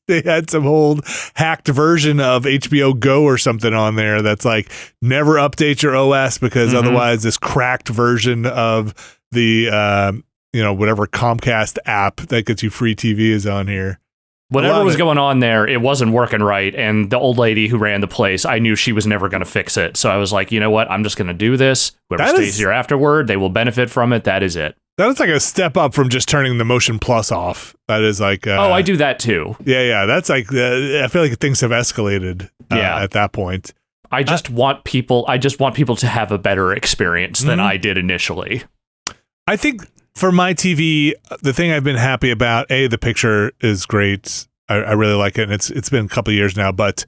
They had some old hacked version of HBO Go or something on there that's like, never update your OS because otherwise this cracked version of the, whatever Comcast app that gets you free TV is on here. Whatever was going on there, it wasn't working right. And the old lady who ran the place, I knew she was never going to fix it. So I was like, you know what? I'm just going to do this. Whoever stays here afterward, they will benefit from it. That is it. That is like a step up from just turning the Motion Plus off. That is like... oh, I do that too. Yeah. That's like... I feel like things have escalated at that point. I just want people to have a better experience than I did initially. I think for my TV, the thing I've been happy about, the picture is great. I really like it, and it's been a couple of years now, but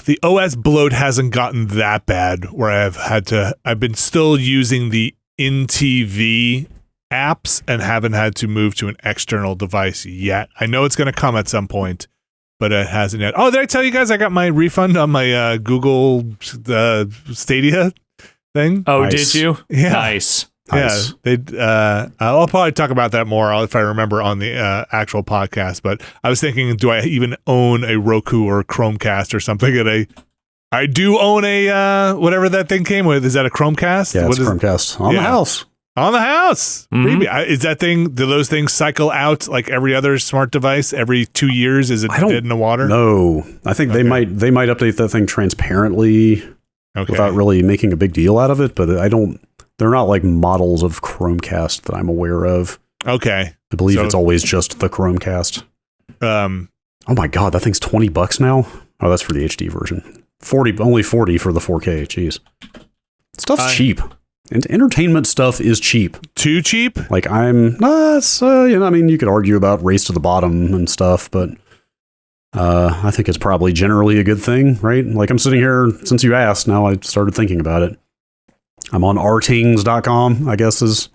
the OS bloat hasn't gotten that bad where I've been still using the in-TV apps and haven't had to move to an external device yet. I know it's going to come at some point, but it hasn't yet. Oh, did I tell you guys I got my refund on my Google Stadia thing? Oh, nice. Did you? Yeah. Nice. Yeah, I'll probably talk about that more if I remember on the actual podcast. But I was thinking, do I even own a Roku or Chromecast or something? And I do own a whatever that thing came with. Is that a Chromecast? Yeah, it's a Chromecast on the house. On the house. Is that thing? Do those things cycle out like every other smart device every 2 years? Is it dead in the water? No, I think they might update that thing transparently without really making a big deal out of it. But they're not like models of Chromecast that I'm aware of. Okay. I believe it's always just the Chromecast. Oh my God, that thing's $20 now. Oh, that's for the HD version. Only 40 for the 4K. Jeez. Stuff's cheap. And entertainment stuff is cheap. Too cheap? Like I mean, you could argue about race to the bottom and stuff, but I think it's probably generally a good thing, right? Like I'm sitting here, since you asked, now I started thinking about it. I'm on rtings.com, I guess this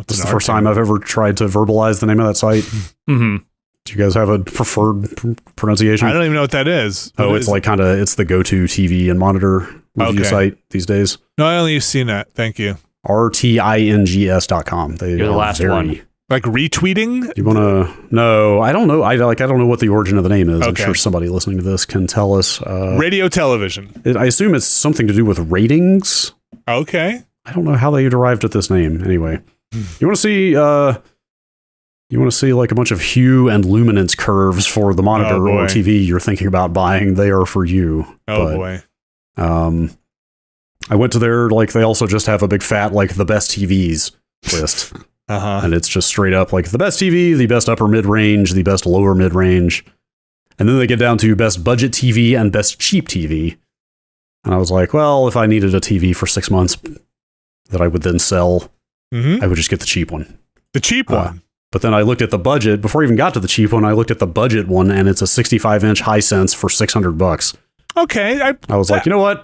is the first time I've ever tried to verbalize the name of that site. Mm-hmm. Do you guys have a preferred pronunciation? I don't even know what that is. It's it's the go-to TV and monitor review site these days. No, I only use CNET. Thank you. rtings.com. You're the last one. Like retweeting? You want to? No, I don't know. I don't know what the origin of the name is. Okay. I'm sure somebody listening to this can tell us. Radio television. I assume it's something to do with ratings. Okay. I don't know how they arrived at this name. Anyway, you want to see like a bunch of hue and luminance curves for the monitor or TV you're thinking about buying. They are for you. Boy. I went to their, like, they also just have a big fat, like, the best TVs list. And it's just straight up like the best TV, the best upper mid-range, the best lower mid-range. And then they get down to best budget TV and best cheap TV. And I was like, well, if I needed a TV for 6 months that I would then sell, I would just get the cheap one. The cheap one. But then I looked at the budget. Before I even got to the cheap one, I looked at the budget one, and it's a 65-inch Hisense for $600. Okay. I was like, you know what?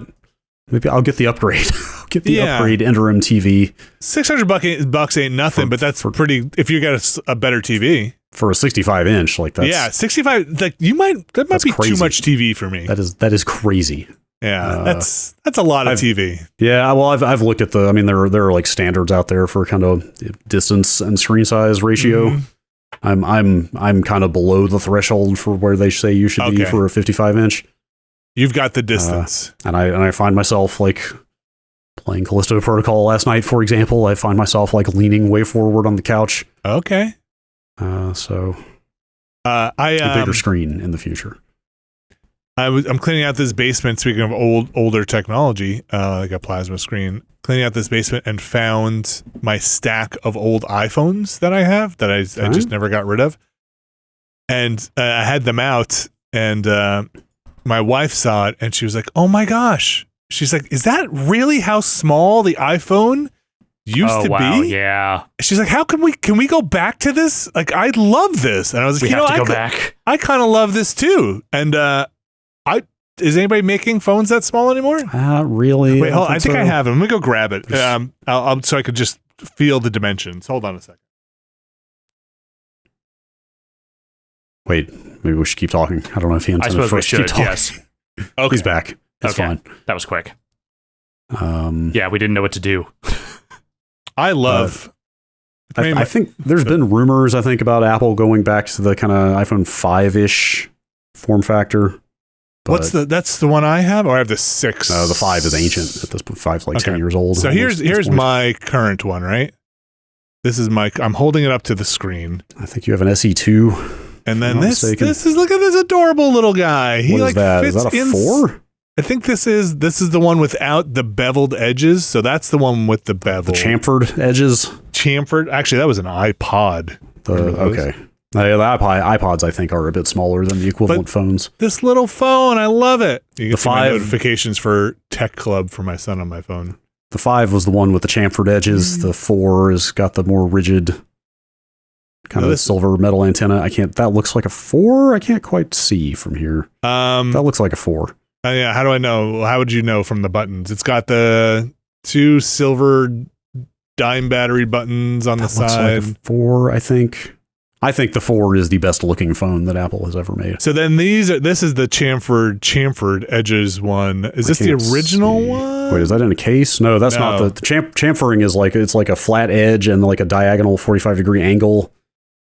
Maybe I'll get the upgrade. I'll get the upgrade interim TV. $600 ain't nothing, but that's pretty. If you got a better TV for a 65-inch, like that. 65. Like that might be crazy. Too much TV for me. That is crazy. Yeah, that's a lot of TV. Yeah, well, I've looked at there are like standards out there for kind of distance and screen size ratio. I'm kind of below the threshold for where they say you should be for a 55-inch. You've got the distance, and I find myself like playing Callisto Protocol last night, for example. I find myself like leaning way forward on the couch. Okay, so a bigger screen in the future. I'm cleaning out this basement. Speaking of older technology, like a plasma screen, cleaning out this basement and found my stack of old iPhones that I have that I just never got rid of, and I had them out, and my wife saw it, and she was like, "Oh my gosh!" She's like, "Is that really how small the iPhone used to be?" Yeah. She's like, "How can we go back to this? Like, I love this." And I was like, go back. I kind of love this too, and is anybody making phones that small anymore? Really? Wait, hold on. I think I have them. Let me go grab it. I'll so I could just feel the dimensions. Hold on a second. Wait, maybe we should keep talking. I don't know if he intended for us to keep talking. Yes. Okay. He's back. That's fine. That was quick. Yeah, we didn't know what to do. I love... I think there's been rumors, about Apple going back to the kind of iPhone 5-ish form factor. That's the one I have, or I have the 6? The 5 is ancient at this point. 5's like 10 years old. So here's my current one, right? This is I'm holding it up to the screen. I think you have an SE2. And then this is look at this adorable little guy. He what is that? Is that a 4? I think this is the one without the beveled edges. So that's the one with the bevel. The chamfered edges. Chamfered. Actually, that was an iPod. Okay. The iPods, I think, are a bit smaller than the equivalent phones. This little phone, I love it. You get the 5 notifications for Tech Club for my son on my phone. The 5 was the one with the chamfered edges. The 4 has got the more rigid kind of silver metal antenna. That looks like a 4. I can't quite see from here. That looks like a 4. Yeah, how do I know? How would you know from the buttons? It's got the 2 silver dime battery buttons on the side. Looks like a 4, I think. I think the 4 is the best looking phone that Apple has ever made. So then this is the chamfered edges one. Is this the original one? Wait, is that in a case? No, that's not the chamfering is it's like a flat edge and like a diagonal 45-degree angle.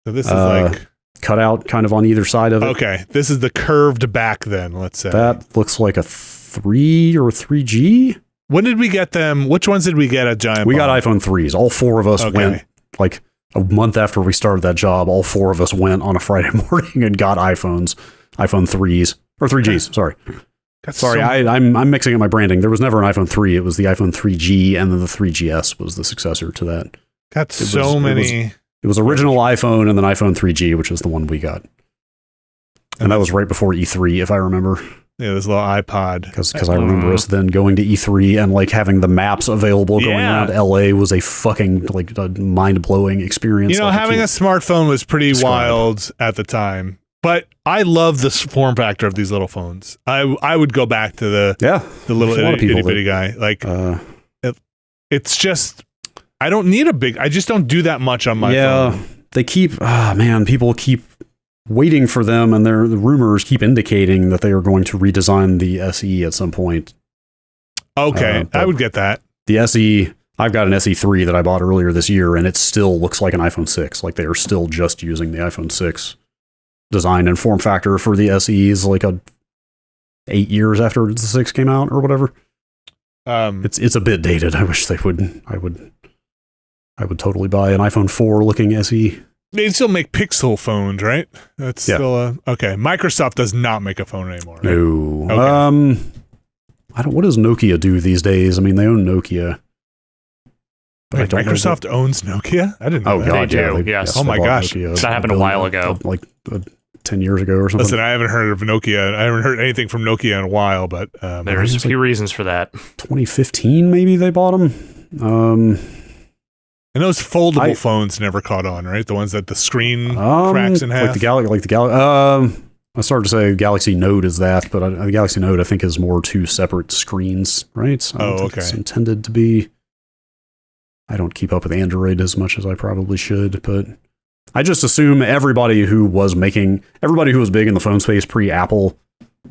So this is like cut out kind of on either side of it. Okay, this is the curved back then, let's say. That looks like a 3 or 3G. When did we get them? Which ones did we get at Giant We Bomb? got iPhone 3s. All 4 of us went like a month after we started that job. All 4 of us went on a Friday morning and got iPhone 3s or 3Gs. Sorry. I'm mixing up my branding. There was never an iPhone 3. It was the iPhone 3G, and then the 3GS was the successor to that. Got so many. It was original iPhone and then iPhone 3G, which is the one we got. And that was right before E3, if I remember. Yeah, this little iPod. Because I remember us then going to E3 and like having the maps available going around LA was a fucking like a mind-blowing experience. You know, having a smartphone was pretty wild at the time. But I love this form factor of these little phones. I would go back to the little itty bitty guy. Like it's just I don't need I just don't do that much on my phone. They keep people keep waiting for them, and the rumors keep indicating that they are going to redesign the SE at some point. Okay, I would get that. The SE, I've got an SE3 that I bought earlier this year, and it still looks like an iPhone 6. Like they are still just using the iPhone 6 design and form factor for the SEs, like 8 years after the 6 came out or whatever. It's a bit dated. I wish they would. I would totally buy an iPhone 4 looking SE. They still make Pixel phones, right? That's still okay. Microsoft does not make a phone anymore. Right? No. Okay. What does Nokia do these days? I mean, they own Nokia. Wait, Microsoft owns Nokia? I didn't know Oh, that. God, They do, yeah. yes. Oh, my gosh. Nokia that happened a while ago. Like 10 years ago or something. Listen, I haven't heard of Nokia. I haven't heard anything from Nokia in a while, but... There's a few reasons for that. 2015, maybe they bought them. And those foldable phones never caught on, right? The ones that the screen cracks in half. Like the Galaxy. I started to say Galaxy Note is that, but the Galaxy Note I think is more 2 separate screens, right? I don't think it's intended to be. I don't keep up with Android as much as I probably should, but I just assume everybody who was big in the phone space pre-Apple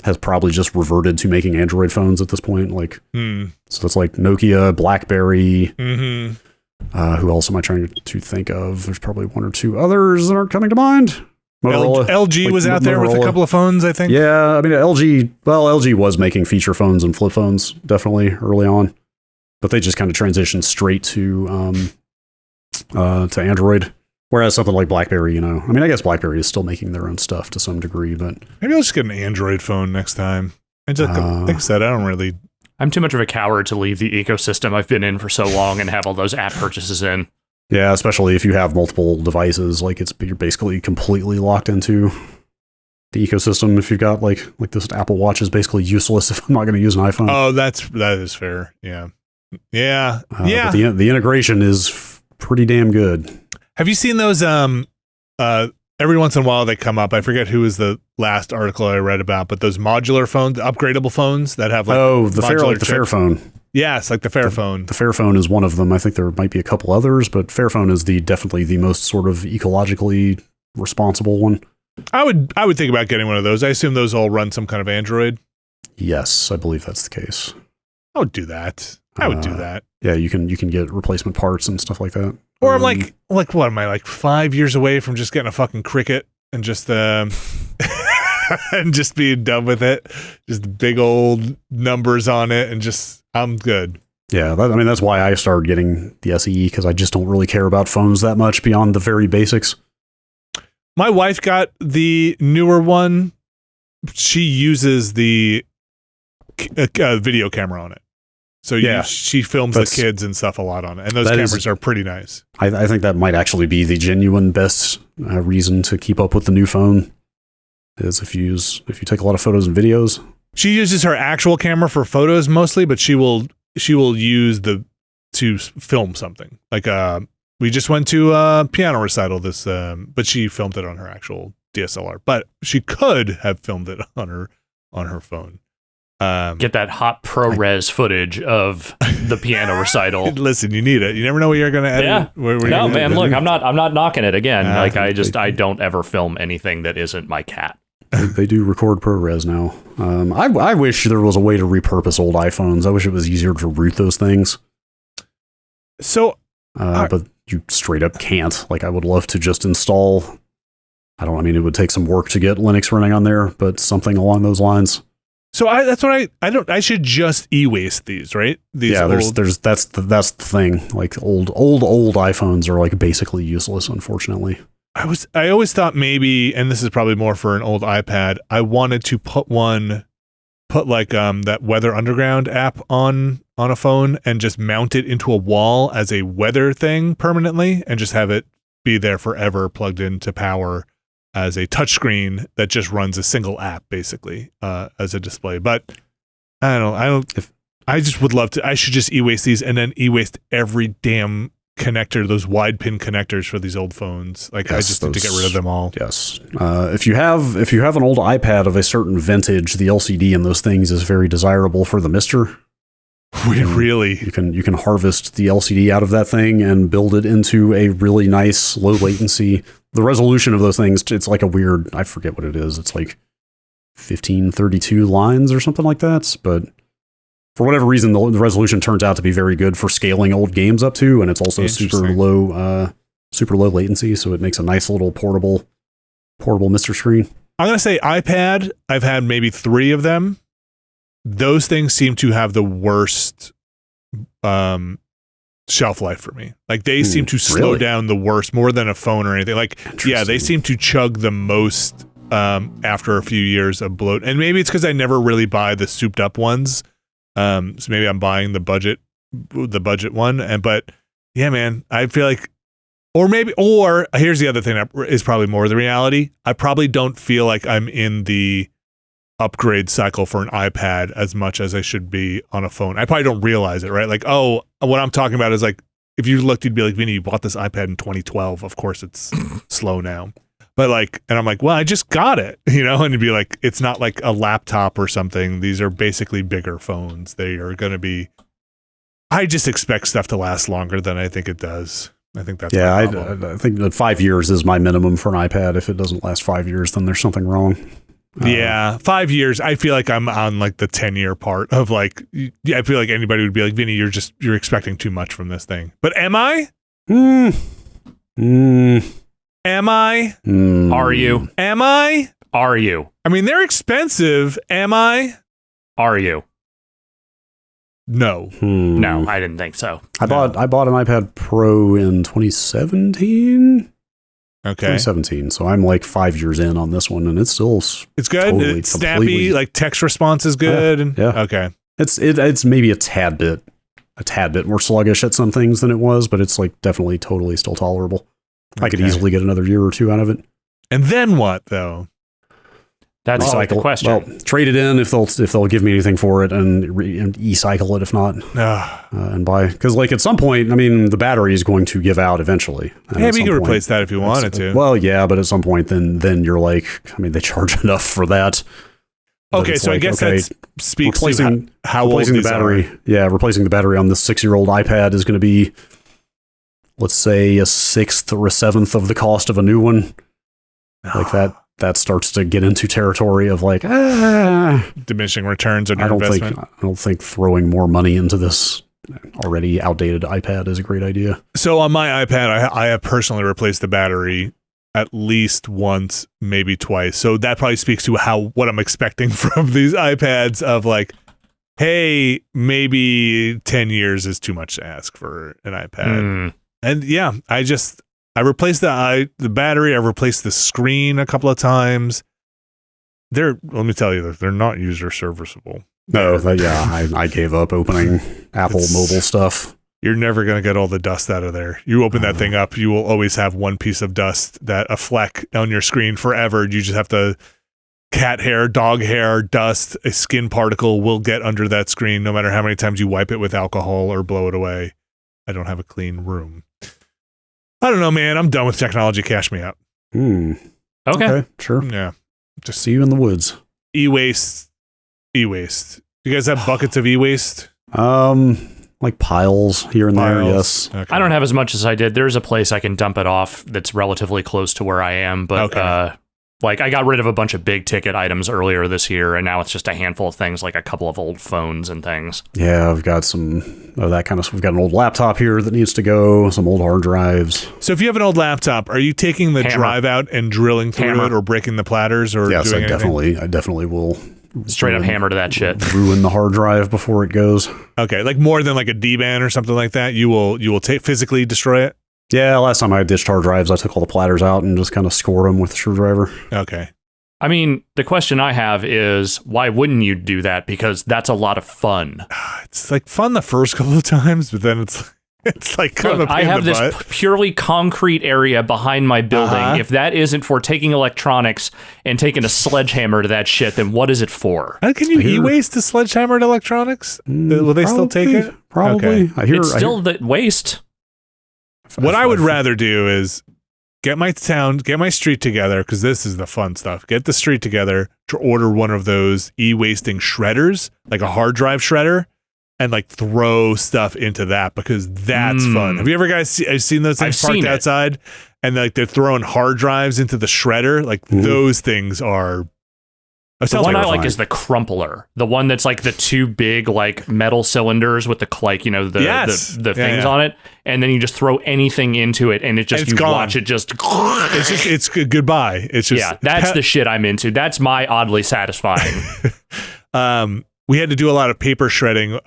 has probably just reverted to making Android phones at this point. Like, so it's like Nokia, BlackBerry. Mm-hmm. Who else am I trying to think of? There's probably 1 or 2 others that aren't coming to mind. Motorola, LG was out there with a couple of phones, I think. Yeah, I mean, LG was making feature phones and flip phones definitely early on, but they just kind of transitioned straight to Android. Whereas something like BlackBerry, I mean, I guess BlackBerry is still making their own stuff to some degree, but maybe I'll just get an Android phone next time. And just like I said, I'm too much of a coward to leave the ecosystem I've been in for so long and have all those app purchases in. Yeah, especially if you have multiple devices, like you're basically completely locked into the ecosystem. If you've got like this Apple Watch is basically useless if I'm not going to use an iPhone. Oh, that is fair. Yeah. But the integration is pretty damn good. Have you seen those? Every once in a while they come up. I forget who was the last article I read about, but those modular phones, upgradable phones that have like the Fairphone. Yes, like the Fairphone. The Fairphone is one of them. I think there might be a couple others, but Fairphone is definitely the most sort of ecologically responsible one. I would think about getting one of those. I assume those all run some kind of Android. Yes, I believe that's the case. I would do that. I would do that. Yeah, you can get replacement parts and stuff like that. Or I'm like what am I, like 5 years away from just getting a fucking Cricket and just and just being done with it. Just big old numbers on it and just I'm good. Yeah, that's why I started getting the SE, because I just don't really care about phones that much beyond the very basics. My wife got the newer one. She uses the video camera on it. So she films the kids and stuff a lot on it. And those cameras are pretty nice. I think that might actually be the genuine best reason to keep up with the new phone, is if you take a lot of photos and videos. She uses her actual camera for photos mostly, but she will use to film something. Like we just went to a piano recital but she filmed it on her actual DSLR. But she could have filmed it on her phone. Get that hot ProRes footage of the piano recital. Listen, you need it. You never know what you're going to edit. Yeah. No, man. Look, I'm not knocking it again. I don't ever film anything that isn't my cat. They do record ProRes now. I wish there was a way to repurpose old iPhones. I wish it was easier to root those things. So, but you straight up can't. Like, I would love to just install. It would take some work to get Linux running on there, but something along those lines. So that's what I should just e-waste these, right? That's the thing. Like old iPhones are like basically useless, unfortunately. I always thought maybe, and this is probably more for an old iPad, I wanted to put like that Weather Underground app on a phone and just mount it into a wall as a weather thing permanently and just have it be there forever plugged into power as a touchscreen that just runs a single app basically as a display. But I just would love to. I should just e-waste these and then e-waste every damn connector, those wide pin connectors for these old phones. Like, yes, I just need to get rid of them all. Yes. If you have an old iPad of a certain vintage, the LCD in those things is very desirable for the mister. Really? You can harvest the LCD out of that thing and build it into a really nice low latency. The resolution of those things, it's like a weird, I forget what it is. It's like 1532 lines or something like that. But for whatever reason, the resolution turns out to be very good for scaling old games up to, and it's also super low latency, so it makes a nice little portable Mr. Screen. I'm gonna say iPad. I've had maybe 3 of them. Those things seem to have the worst shelf life for me. Like, they seem to slow down the worst, more than a phone or anything. Like, yeah, they seem to chug the most after a few years of bloat. And maybe it's because I never really buy the souped up ones. So maybe I'm buying the budget one. But yeah, man, I feel like, or here's the other thing that is probably more the reality. I probably don't feel like I'm in the upgrade cycle for an iPad as much as I should be on a phone. I probably don't realize it, right? Like, oh, what I'm talking about is like, if you looked, you'd be like, Vinny, you bought this iPad in 2012. Of course it's slow now. But like, and I'm like, well, I just got it, and you'd be like, it's not like a laptop or something. These are basically bigger phones. They are going to be, I just expect stuff to last longer than I think it does. I think that's I think that 5 years is my minimum for an iPad. If it doesn't last 5 years, then there's something wrong. Yeah, 5 years. I feel like I'm on like the 10-year part of like, I feel like anybody would be like, Vinny, you're expecting too much from this thing. But am I? Am I? Are you? Am I? Are you? I mean, they're expensive. Am I? Are you? No. No, I didn't think so. I bought an iPad Pro in 2017. Okay. 2017. So I'm like 5 years in on this one, and it's still it's good. Totally, it's snappy. Like, text response is good. Yeah. Okay. It's maybe a tad bit more sluggish at some things than it was, but it's like definitely totally still tolerable. I could easily get another year or two out of it. And then what, though? That's like the question. Well, trade it in if they'll give me anything for it, and e-cycle it if not, and buy, because like at some point, I mean, the battery is going to give out eventually. Yeah, you can replace that if you wanted to. Well, yeah, but at some point, then you're like, I mean, they charge enough for that. Okay, so like, I guess that speaks to how replacing old the battery. Are. Yeah, replacing the battery on this 6-year-old iPad is going to be, let's say, a 1/6 or a 1/7 of the cost of a new one. Like that starts to get into territory of like diminishing returns on your investment. I don't think throwing more money into this already outdated iPad is a great idea. So on my iPad, I have personally replaced the battery at least once, maybe twice. So that probably speaks to what I'm expecting from these iPads of like, hey, maybe 10 years is too much to ask for an iPad. And yeah, I I replaced the battery. I replaced the screen a couple of times. Let me tell you, they're not user serviceable. No, I gave up opening Apple mobile stuff. You're never going to get all the dust out of there. You open that thing up, you will always have one piece of dust, a fleck on your screen forever. You just have to, cat hair, dog hair, dust, a skin particle will get under that screen no matter how many times you wipe it with alcohol or blow it away. I don't have a clean room. I don't know, man. I'm done with technology. Cash me out. Okay. Sure. Yeah. Just see you in the woods. E-waste. You guys have buckets of e-waste? Like piles here and there, yes. Okay. I don't have as much as I did. There's a place I can dump it off that's relatively close to where I am, but like I got rid of a bunch of big ticket items earlier this year, and now it's just a handful of things, like a couple of old phones and things. Yeah, I've got some of that kind of stuff. We've got an old laptop here that needs to go, some old hard drives. So if you have an old laptop, are you taking the drive out and drilling through it or breaking the platters or yes, doing I dephysically will straight up hammer to that shit. Ruin the hard drive before it goes. Okay, like more than like a D-band or something like that, you will physically destroy it? Yeah, last time I ditched hard drives, I took all the platters out and just kind of scored them with a screwdriver. Okay. I mean, the question I have is, why wouldn't you do that? Because that's a lot of fun. It's like fun the first couple of times, but then it's like kind of a pain I have in the this butt. purely concrete area behind my building. If that isn't for taking electronics and taking a sledgehammer to that shit, then what is it for? How can you e-waste a sledgehammer to electronics? Will they still take it? Probably. Okay. It's still the waste. What I would rather do is get my street together, because this is the fun stuff. Get the street together to order one of those e-wasting shredders, like a hard drive shredder, and like throw stuff into that, because that's fun. Have you ever guys seen those things parked outside? And like they're throwing hard drives into the shredder? Like those things are... The one I like is the crumpler. The one that's like the two big like metal cylinders with the the things on it, and then you just throw anything into it, and watch it just. It's goodbye. It's just that's the shit I'm into. That's my oddly satisfying. We had to do a lot of paper shredding. We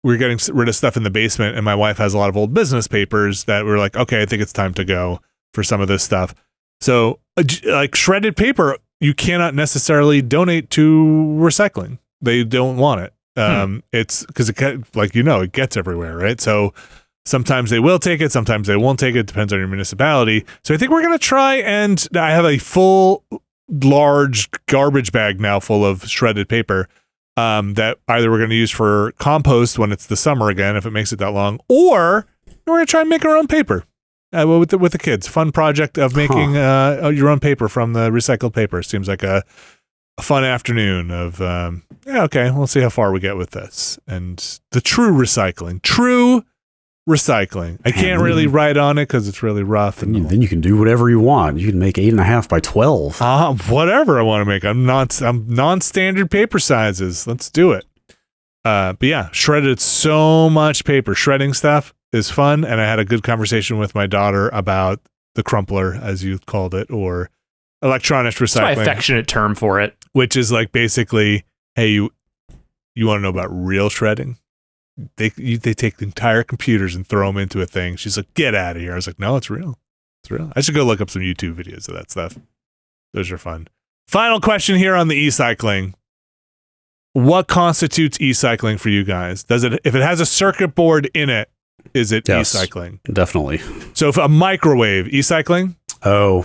were getting rid of stuff in the basement, and my wife has a lot of old business papers that we were like, okay, I think it's time to go for some of this stuff. So like shredded paper, you cannot necessarily donate to recycling. They don't want it. It's because it gets everywhere, right? So sometimes they will take it, sometimes they won't take it. Depends on your municipality. So I think we're going to try, and I have a full large garbage bag now full of shredded paper that either we're going to use for compost when it's the summer again, if it makes it that long, or we're going to try and make our own paper. With the kids, fun project of making your own paper from the recycled paper. Seems like a fun afternoon of okay, we'll see how far we get with this. And the true recycling. I can't really write on it because it's really rough. Then you can do whatever you want. You can make 8.5 by 12. Whatever I want to make. I'm non-standard paper sizes. Let's do it. But yeah, shredded so much paper. Shredding stuff is fun, and I had a good conversation with my daughter about the crumpler, as you called it, or electronics recycling. That's my affectionate term for it. Which is like basically, hey, you want to know about real shredding? They take entire computers and throw them into a thing. She's like, get out of here. I was like, no, it's real. It's real. I should go look up some YouTube videos of that stuff. Those are fun. Final question here on the e-cycling. What constitutes e-cycling for you guys? If it has a circuit board in it, is it e-cycling? Definitely. So if a microwave, e-cycling? Oh,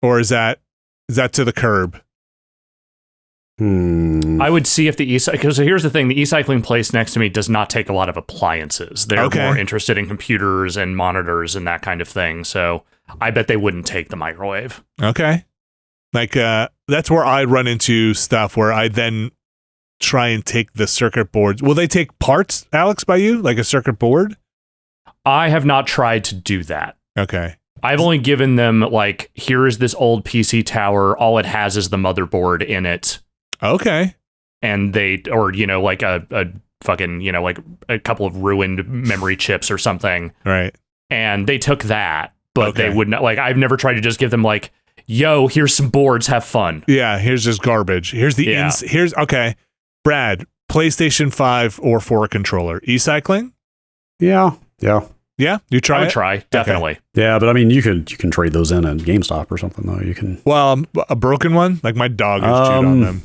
Or is that to the curb? I would see if the because here's the thing, the e-cycling place next to me does not take a lot of appliances. They're more interested in computers and monitors and that kind of thing. So I bet they wouldn't take the microwave. Okay. Like that's where I run into stuff where I then try and take the circuit boards. Will they take parts, Alex, by you? Like a circuit board? I have not tried to do that. Okay. I've only given them like, here is this old PC tower. All it has is the motherboard in it. Okay. And like a fucking, like a couple of ruined memory chips or something. Right. And they took that, but they would not, like, I've never tried to just give them like, yo, here's some boards, have fun. Yeah, here's just garbage. Here's okay. Brad, PlayStation 5 or 4 controller. E-cycling? Yeah. Yeah, you try. I would it? try, definitely. Okay. Yeah, but I mean, you can trade those in at GameStop or something though. You can. Well, a broken one, like my dog has chewed on them.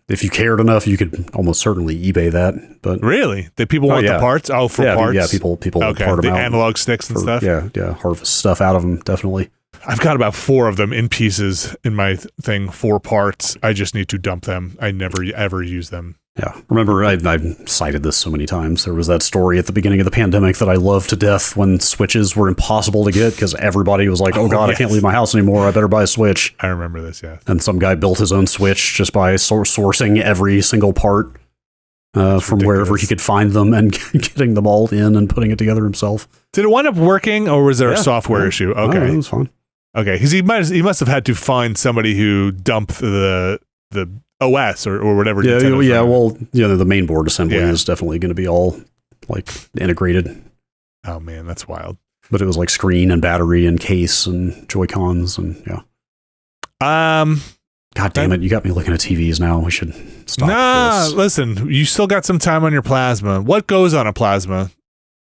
If you cared enough, you could almost certainly eBay that. But really, people want the parts. Oh, for parts. Yeah, people okay. part The them out analog sticks and stuff. Yeah, harvest stuff out of them. Definitely. I've got about 4 of them in pieces in my thing. 4 parts. I just need to dump them. I never ever use them. Yeah. Remember, I've cited this so many times. There was that story at the beginning of the pandemic that I loved to death when Switches were impossible to get because everybody was like, oh God, yes. I can't leave my house anymore. I better buy a Switch. I remember this, yeah. And some guy built his own Switch just by sourcing every single part from wherever he could find them and getting them all in and putting it together himself. Did it wind up working or was there a software issue? Okay. No, it was fine. Okay, because he must have had to find somebody who dumped the OS or whatever. The main board assembly is definitely going to be all like integrated. Oh man, that's wild. But it was like screen and battery and case and Joy-Cons and God damn it! You got me looking at TVs now. We should stop this. Listen, you still got some time on your plasma. What goes on a plasma?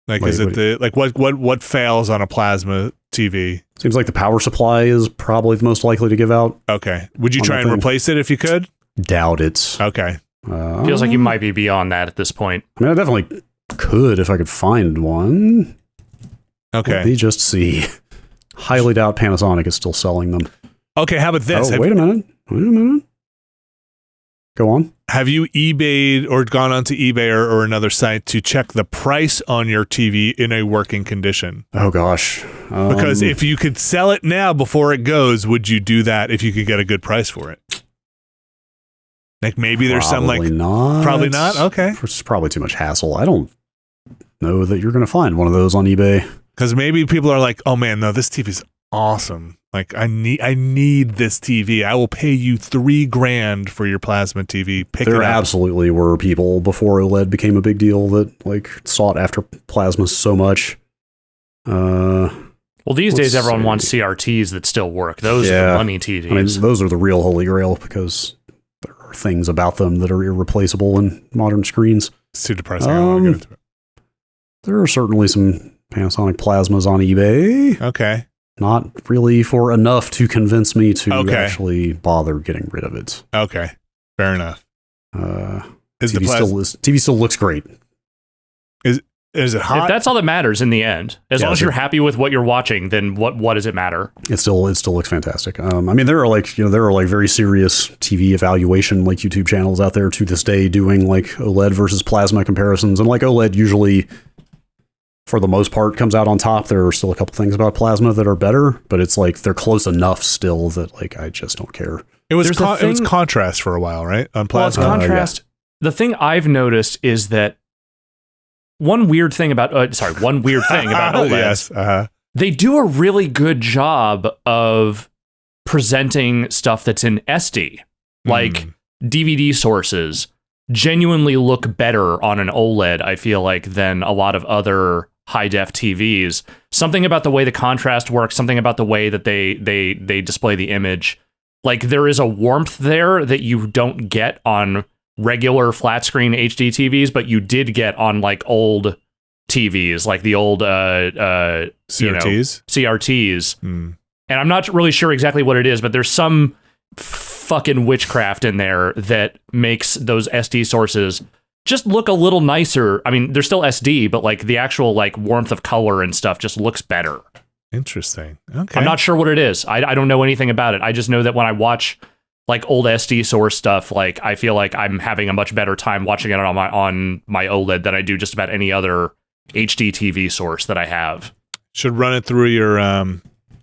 Like, what fails on a plasma TV? Seems like the power supply is probably the most likely to give out. Okay. Would you try and replace it if you could? Doubt it. Okay. Feels like you might be beyond that at this point. I mean, I definitely could if I could find one. Okay. Let me just see. Highly doubt Panasonic is still selling them. Okay, how about this? Wait a minute. Go on. Have you eBayed or gone onto eBay or another site to check the price on your TV in a working condition? Oh, gosh. Because if you could sell it now before it goes, would you do that if you could get a good price for it? Like maybe there's some like... Probably not? Okay. It's probably too much hassle. I don't know that you're going to find one of those on eBay. Because maybe people are like, oh man, no, this TV's awesome. Like I need this TV. I will pay you $3,000 for your plasma TV. There absolutely were people before OLED became a big deal that like sought after plasma so much. Well, these days everyone wants CRTs that still work. Those are the money TVs. I mean, those are the real holy grail because there are things about them that are irreplaceable in modern screens. It's too depressing. I don't want to go into it. There are certainly some Panasonic plasmas on eBay. Okay. Not really for enough to convince me to actually bother getting rid of it. Okay, fair enough. TV still looks great. Is it hot? If that's all that matters in the end, as long as you're happy with what you're watching, then what does it matter? It still looks fantastic. I mean, there are very serious TV evaluation like YouTube channels out there to this day doing like OLED versus plasma comparisons, and like OLED usually, for the most part, comes out on top. There are still a couple things about plasma that are better, but it's like they're close enough still that like I just don't care. It was contrast for a while, right? On plasma. Well, it's contrast. The thing I've noticed is that one weird thing about OLEDs. Yes, they do a really good job of presenting stuff that's in SD, like DVD sources. Genuinely look better on an OLED, I feel like, than a lot of other high-def TVs. Something about the way the contrast works, something about the way that they display the image. Like, there is a warmth there that you don't get on regular flat-screen HD TVs, but you did get on, like, old TVs, like the old CRTs. CRTs. And I'm not really sure exactly what it is, but there's some fucking witchcraft in there that makes those SD sources just look a little nicer. I mean, they're still SD, but like the actual like warmth of color and stuff just looks better. Interesting. Okay. I'm not sure what it is. I don't know anything about it. I just know that when I watch like old SD source stuff, like I feel like I'm having a much better time watching it on my OLED than I do just about any other HD TV source that I have. Should run it through your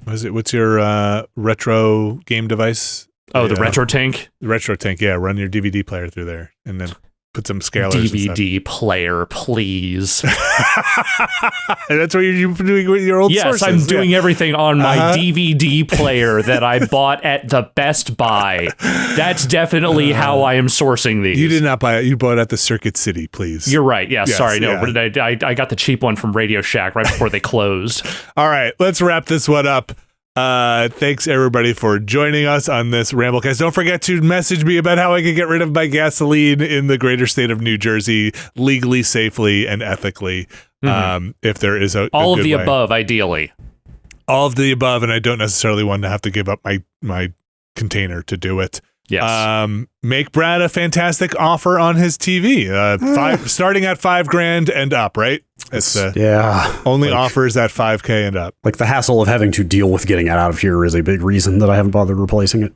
what's your retro game device? Oh, the RetroTink? The RetroTink, yeah. Run your DVD player through there and then put some scalars. DVD player, please. That's what you're doing with your old sources. Yes, I'm doing everything on my DVD player that I bought at the Best Buy. That's definitely how I am sourcing these. You did not buy it. You bought it at the Circuit City, please. You're right. Yeah, yes, sorry. No, but I got the cheap one from Radio Shack right before they closed. All right, let's wrap this one up. Thanks everybody for joining us on this Ramblecast. Don't forget to message me about how I can get rid of my gasoline in the greater state of New Jersey legally, safely, and ethically. If there is all a of the good way. above, ideally. All of the above, and I don't necessarily want to have to give up my container to do it. Yes. Make Brad a fantastic offer on his TV. Starting at $5,000 and up, right? It's only offers at $5,000 and up. Like the hassle of having to deal with getting it out of here is a big reason that I haven't bothered replacing it.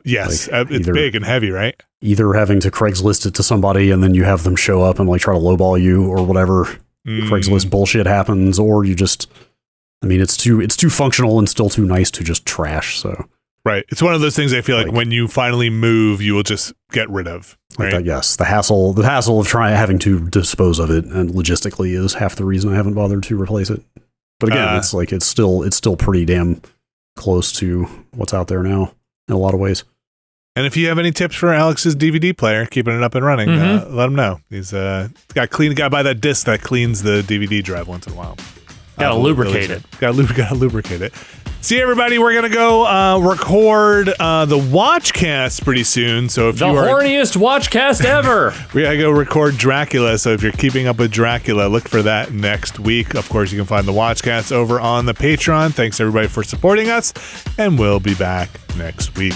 Yes, it's big and heavy, right? Either having to Craigslist it to somebody and then you have them show up and like try to lowball you or whatever Craigslist bullshit happens, or you just, I mean, it's too functional and still too nice to just trash. So right, it's one of those things I feel like when you finally move, you will just get rid of. Right? Like yes, the hassle of having to dispose of it and logistically is half the reason I haven't bothered to replace it. But again, it's like it's still pretty damn close to what's out there now in a lot of ways. And if you have any tips for Alex's DVD player, keeping it up and running, let him know. He's got to buy that disc that cleans the DVD drive once in a while. Gotta lubricate it. Gotta lubricate it. See, everybody, we're gonna go record the Watchcast pretty soon. So if the horniest Watchcast ever, we gotta go record Dracula. So if you're keeping up with Dracula, look for that next week. Of course, you can find the Watchcast over on the Patreon. Thanks everybody for supporting us, and we'll be back next week.